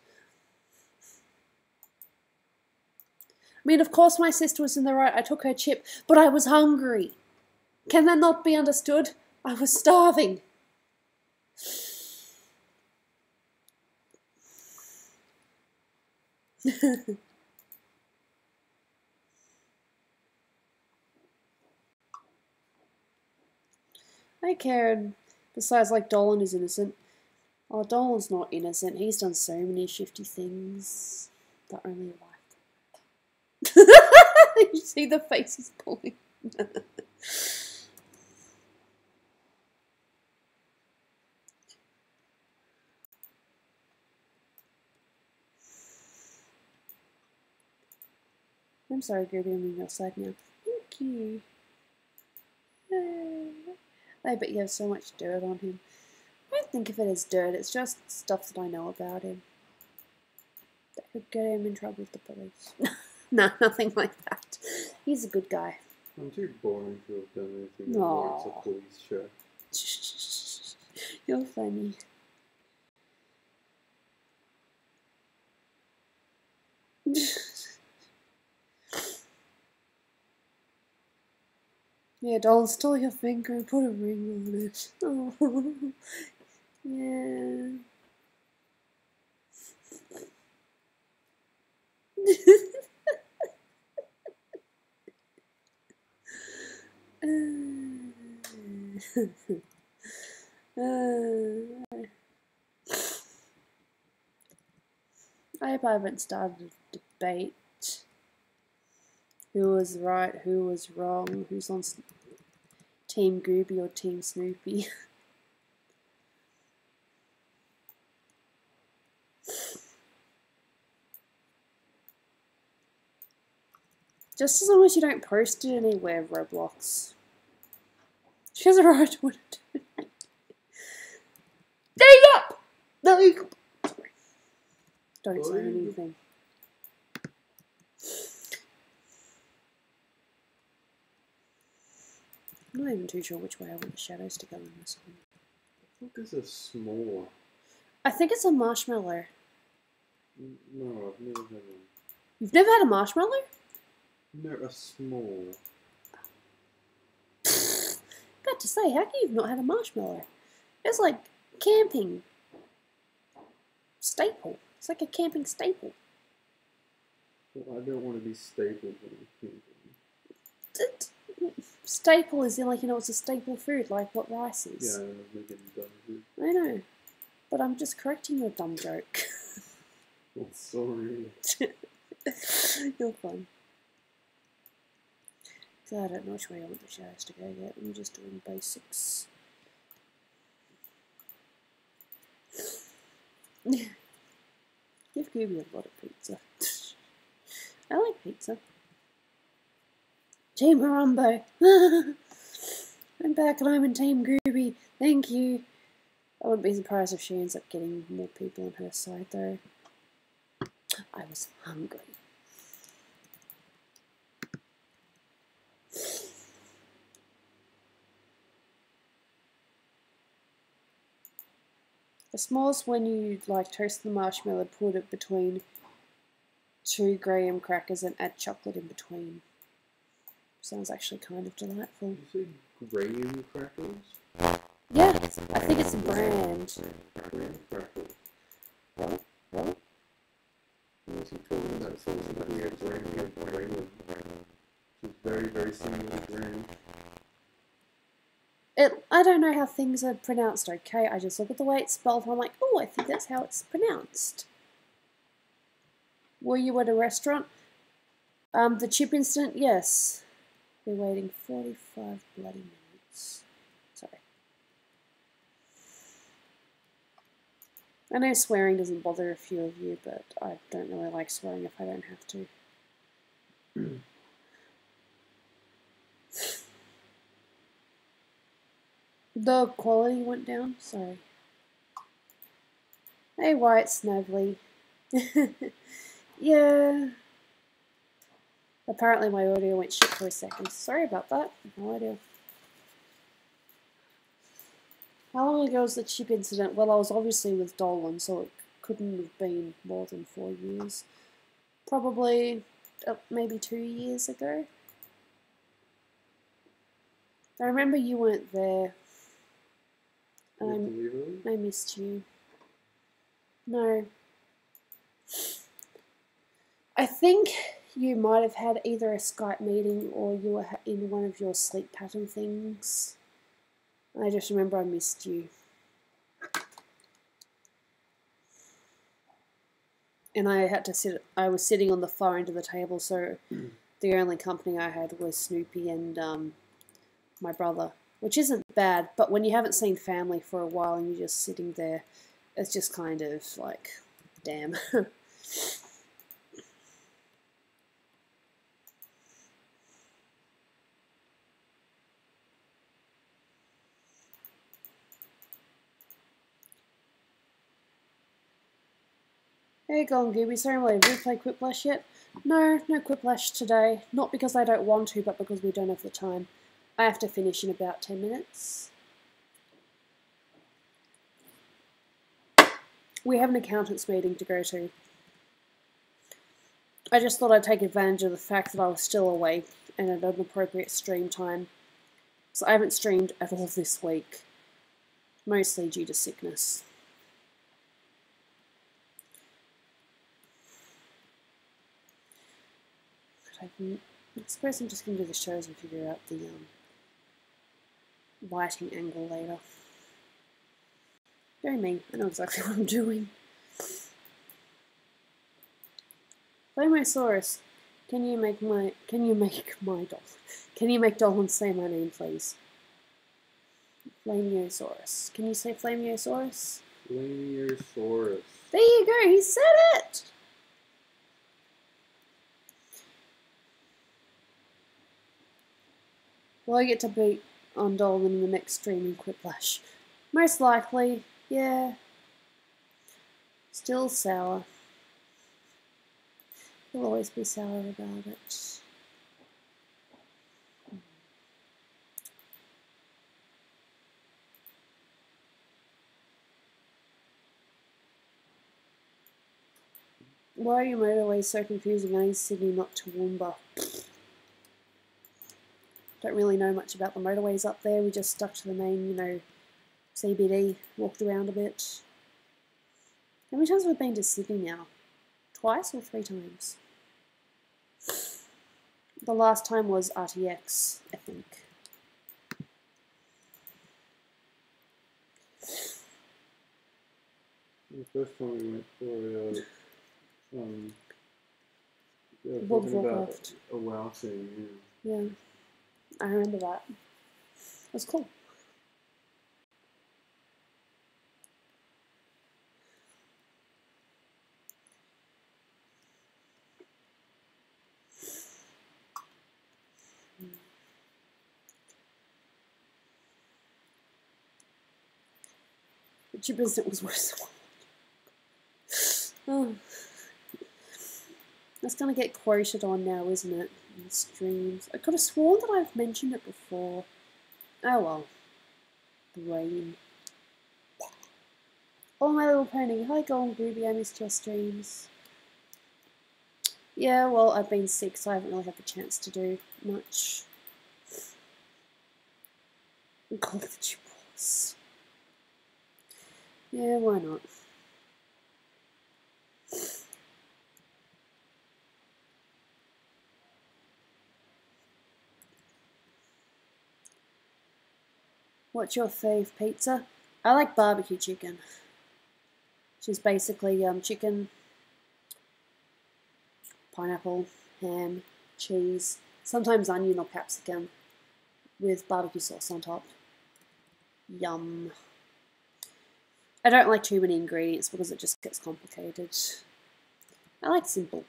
I mean, of course my sister was in the right. I took her chip, but I was hungry. Can that not be understood? I was starving. Hi, Karen. Besides, like, Dolan is innocent. Oh, Dolan's not innocent. He's done so many shifty things that only a wife. You see the face he's pulling. I'm sorry, Gooby, I'm on your side now. Thank you. I bet you have so much dirt on him. I don't think of it as dirt, it's just stuff that I know about him. That could get him in trouble with the police. No, nothing like that. He's a good guy. I'm too boring to have done anything more. It's a police show. You're funny. Yeah, Dolan, stole your finger and put a ring on it. Oh, yeah. I hope I haven't started a debate. Who was right, who was wrong, who's on Team Gooby or Team Snoopy. Just as long as you don't post it anywhere, Roblox. She has a right to it. There you go! There you go! Sorry. Don't say anything. I'm not even too sure which way I want the shadows to go in this one. I think it's a s'more. I think it's a marshmallow. No, I've never had one. You've never had a marshmallow? No, a s'more. Got to say, how can you have not had a marshmallow? It's like camping staple. It's like a camping staple. Well, I don't want to be stapled when I'm camping. Staple is in, like, you know, it's a staple food, like what rice is. Yeah, I'm making dumb food. I know. But I'm just correcting your dumb joke. Oh, sorry. You're fun. So I don't know which way I want the shadows to go yet. I'm just doing basics. Give Gooby a lot of pizza. I like pizza. Team Harambe. I'm back and I'm in Team Gooby. Thank you. I wouldn't be surprised if she ends up getting more people on her side though. I was hungry. The s'mores, when you like toast the marshmallow, put it between 2 graham crackers and add chocolate in between. Sounds actually kind of delightful. You say graham crackers? Yeah, I think it's a brand. Graham crackers. What? Unless you told me that something that we had graham. It's very, very similar to graham. I don't know how things are pronounced, okay? I just look at the way it's spelled and I'm like, oh, I think that's how it's pronounced. Were you at a restaurant? The chip incident, yes. Been waiting 45 bloody minutes. Sorry. I know swearing doesn't bother a few of you, but I don't really like swearing if I don't have to. The quality went down? Sorry. Hey, White Snavely. Yeah. Apparently my audio went shit for a second. Sorry about that. No idea. How long ago was the chip incident? Well, I was obviously with Dolan, so it couldn't have been more than 4 years. Probably maybe 2 years ago. I remember you weren't there. I missed you. No. I think you might have had either a Skype meeting or you were in one of your sleep pattern things. I just remember I missed you. And I had to sit, I was sitting on the far end of the table, so the only company I had was Snoopy and my brother. Which isn't bad, but when you haven't seen family for a while and you're just sitting there, it's just kind of like, damn. Hey, go on, Gooby. Sorry, have you played Quiplash yet? No Quiplash today. Not because I don't want to, but because we don't have the time. I have to finish in about 10 minutes. We have an accountants meeting to go to. I just thought I'd take advantage of the fact that I was still awake and at an appropriate stream time. So I haven't streamed at all this week. Mostly due to sickness. I suppose I'm just going to do the shows and figure out the lighting angle later. Very me. I know exactly what I'm doing. Flamosaurus, can you make Dolan say my name, please? Flamiosaurus. Can you say Flamiosaurus? Flamiosaurus. There you go, he said it! Will I get to beat on Dolan in the next stream in Quiplash? Most likely, yeah. Still sour. He'll always be sour about it. Why are your motorways so confusing? I need Sydney, not Toowoomba. Don't really know much about the motorways up there. We just stuck to the main, you know, CBD. Walked around a bit. How many times have we been to Sydney now? Twice or 3 times? The last time was RTX, I think. The first time we went for World of talking about Warcraft. a WoW thing. Yeah, I remember that. It was cool. The chip incident was worse. Oh. That's gonna get quoted on now, isn't it? In streams. I could have sworn that I've mentioned it before. Oh well. Brain. Oh, My Little Pony. Hi, Golden Gooby. I missed your streams. Yeah, well, I've been sick, so I haven't really had the chance to do much. Call it the chip wars. Yeah, why not? What's your fave pizza? I like barbecue chicken. Which is basically chicken, pineapple, ham, cheese, sometimes onion or capsicum with barbecue sauce on top. Yum. I don't like too many ingredients because it just gets complicated. I like simple.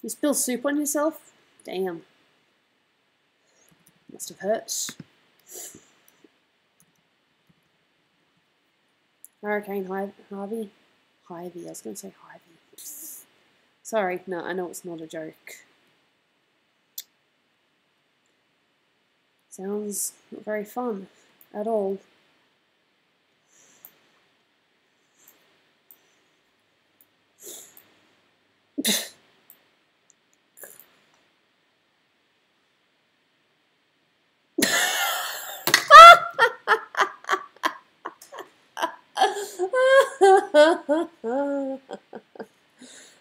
You spill soup on yourself? Damn. Must have hurt. Hurricane Harvey? Hyvie, I was going to say Hyvie. Sorry, no, I know it's not a joke. Sounds not very fun at all.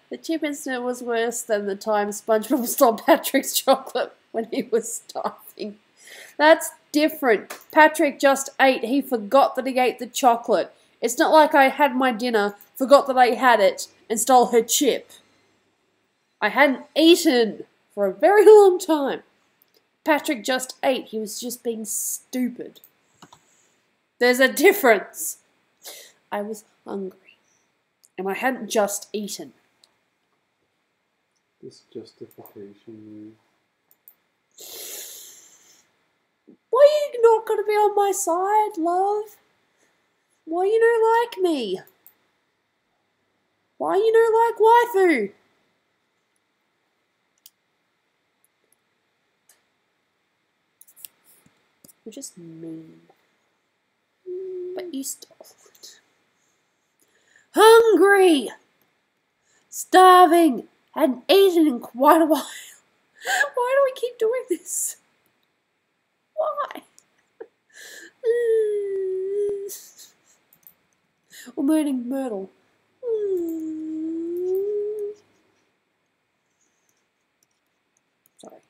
The chip incident was worse than the time SpongeBob stole Patrick's chocolate when he was starving. That's different. Patrick just ate. He forgot that he ate the chocolate. It's not like I had my dinner, forgot that I had it, and stole her chip. I hadn't eaten for a very long time. Patrick just ate. He was just being stupid. There's a difference. I was hungry. And I hadn't just eaten. This justification. Why are you not going to be on my side, love? Why you not like me? Why you not like waifu? You're just mean. But you stole it. Hungry! Starving! Hadn't eaten in quite a while. Why do we keep doing this? Why? Or moaning Myrtle. Sorry.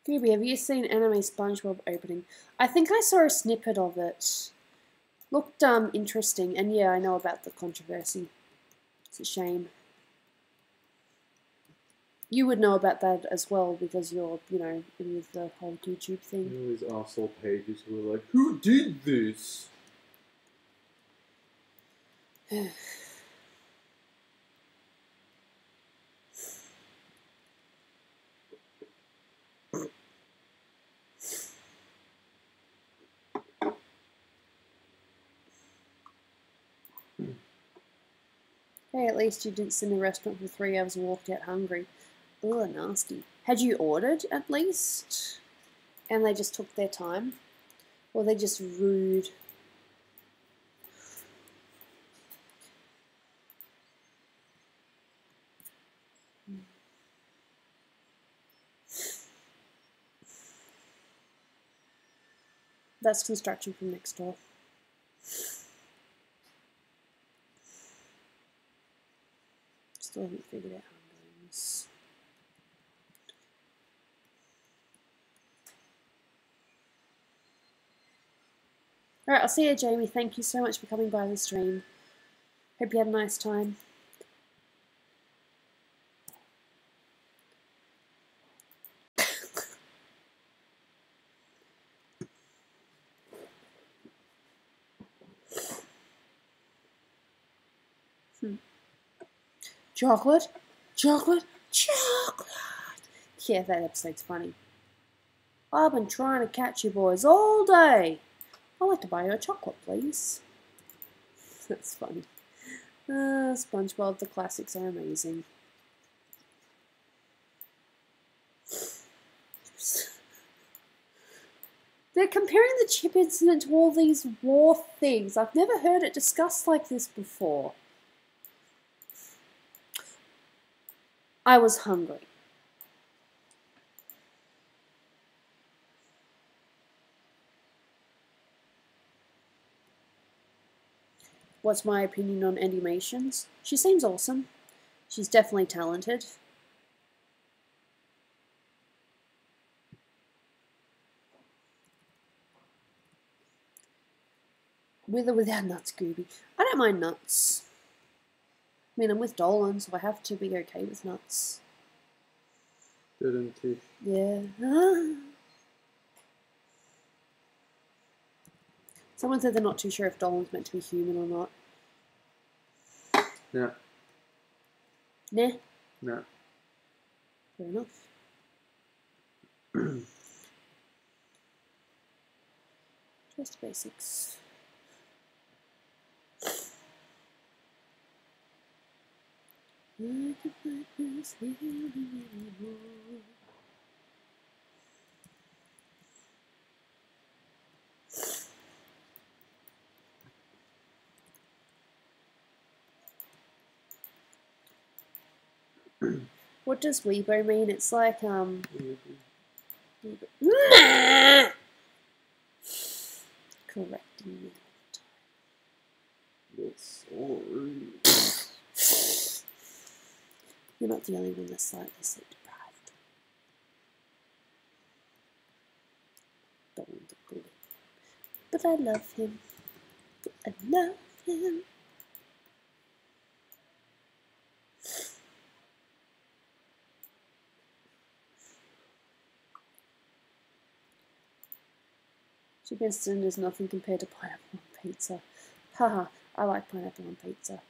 Gooby, have you seen anime SpongeBob opening? I think I saw a snippet of it. Looked interesting, and yeah, I know about the controversy. It's a shame. You would know about that as well because you're, you know, in with the whole YouTube thing. You know these arsehole pages who are like, who did this? Hey, at least you didn't sit in a restaurant for 3 hours and walked out hungry. Ugh, nasty. Had you ordered, at least? And they just took their time? Or they just rude? That's construction from next door. Still haven't figured out how I'm doing this. Alright, I'll see you, Jamie. Thank you so much for coming by the stream. Hope you had a nice time. Chocolate? Chocolate? Chocolate! Yeah, that episode's funny. I've been trying to catch you boys all day. I'd like to buy you a chocolate, please. That's funny. SpongeBob, the classics are amazing. They're comparing the chip incident to all these war things. I've never heard it discussed like this before. I was hungry. What's my opinion on animations? She seems awesome. She's definitely talented. With or without nuts, Gooby. I don't mind nuts. I mean, I'm with Dolan, so I have to be okay with nuts. Didn't he? Yeah. Someone said they're not too sure if Dolan's meant to be human or not. Yeah. Nah. No. Fair enough. Just basics. I can find this feeling anymore. What does Weibo mean? It's like Weibo. Correcting me all That's so rude. the time. You're not the only one that's slightly sleep deprived. Dolan's a bully. But I love him. I love him. Chicken cinnamon is nothing compared to pineapple on pizza. Haha, I like pineapple on pizza.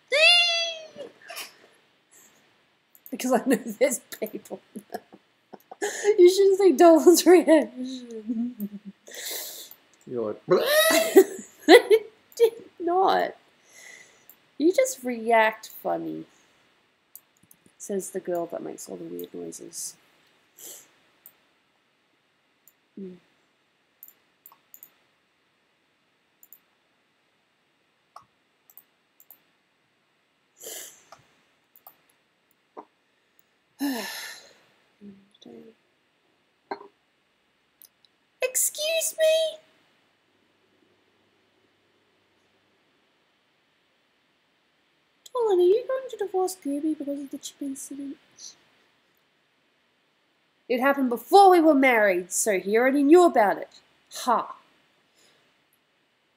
Because I know there's people. You shouldn't see Dolan's reaction. You're like, I did not. You just react funny, says the girl that makes all the weird noises. Mm. Excuse me? Dolan, are you going to divorce Gooby because of the chip incident? It happened before we were married, so he already knew about it. Ha!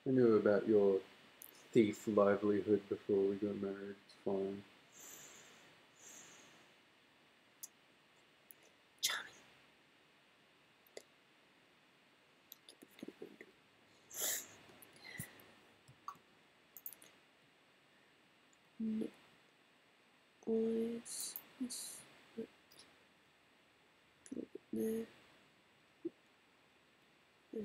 I knew about your thief livelihood before we got married. It's fine. Charming. No. Eyes. Yes. There. There.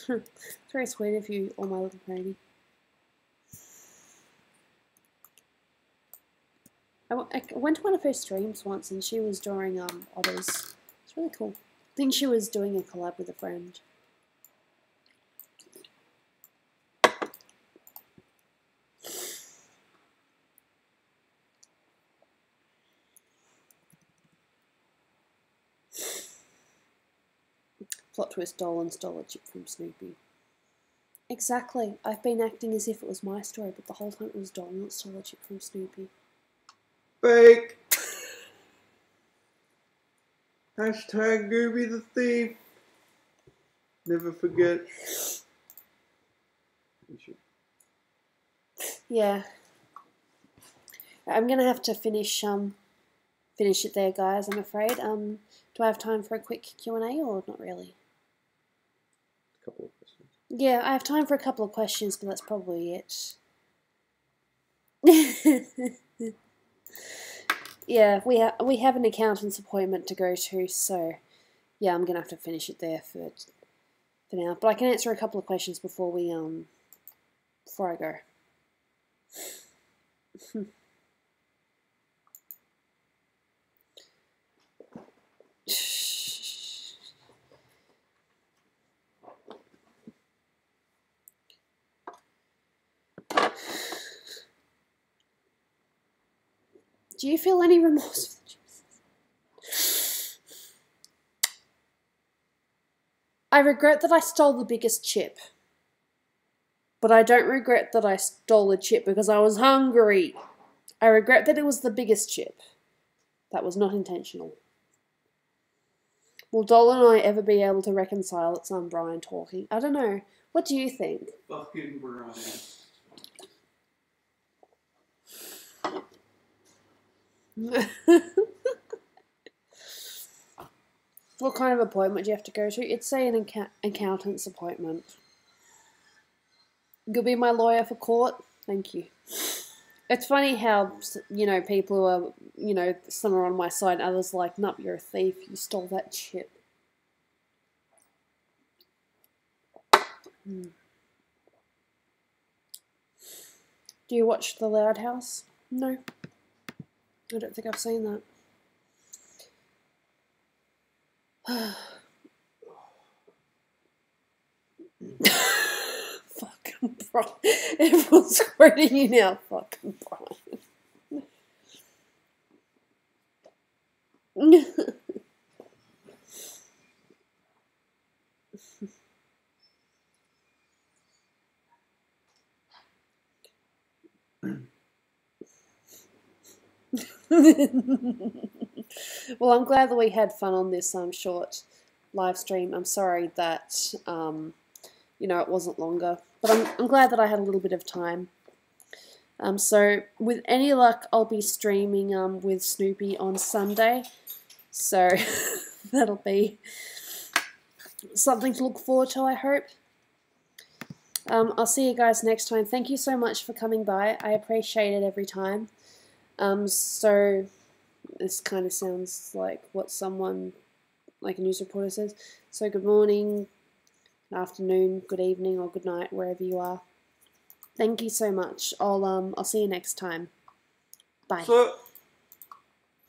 It's very sweet of you, or My Little Pony. I went to one of her streams once, and she was drawing otters. It's really cool. I think she was doing a collab with a friend. Plot twist, Dolan stole a chip from Snoopy. Exactly. I've been acting as if it was my story, but the whole time it was Dolan that stole a chip from Snoopy. Fake! Hashtag Gooby the thief. Never forget. Yeah. I'm gonna have to finish it there, guys, I'm afraid. Do I have time for a quick Q&A or not really? A couple of questions. Yeah, I have time for a couple of questions, but that's probably it. Yeah, we have an accountant's appointment to go to, so yeah, I'm gonna have to finish it there for now. But I can answer a couple of questions before I go. Do you feel any remorse for the chips? I regret that I stole the biggest chip. But I don't regret that I stole a chip because I was hungry. I regret that it was the biggest chip. That was not intentional. Will Dolan and I ever be able to reconcile? It's Brian talking. I don't know. What do you think? Fucking Brian. What kind of appointment do you have to go to? It's an accountant's appointment. You'll be my lawyer for court? Thank you. It's funny how, people who are, some are on my side, others like, nope, you're a thief, you stole that chip. Do you watch The Loud House? No. I don't think I've seen that. Fucking Brian. Everyone's quoting you now. Fucking Brian. Well, I'm glad that we had fun on this short live stream. I'm sorry that it wasn't longer, but I'm glad that I had a little bit of time. So with any luck, I'll be streaming with Snoopy on Sunday, so that'll be something to look forward to, I hope. I'll see you guys next time. Thank you so much for coming by. I appreciate it every time. So this kind of sounds like what someone, like a news reporter, says. So good morning, good afternoon, good evening, or good night, wherever you are. Thank you so much. I'll see you next time. Bye.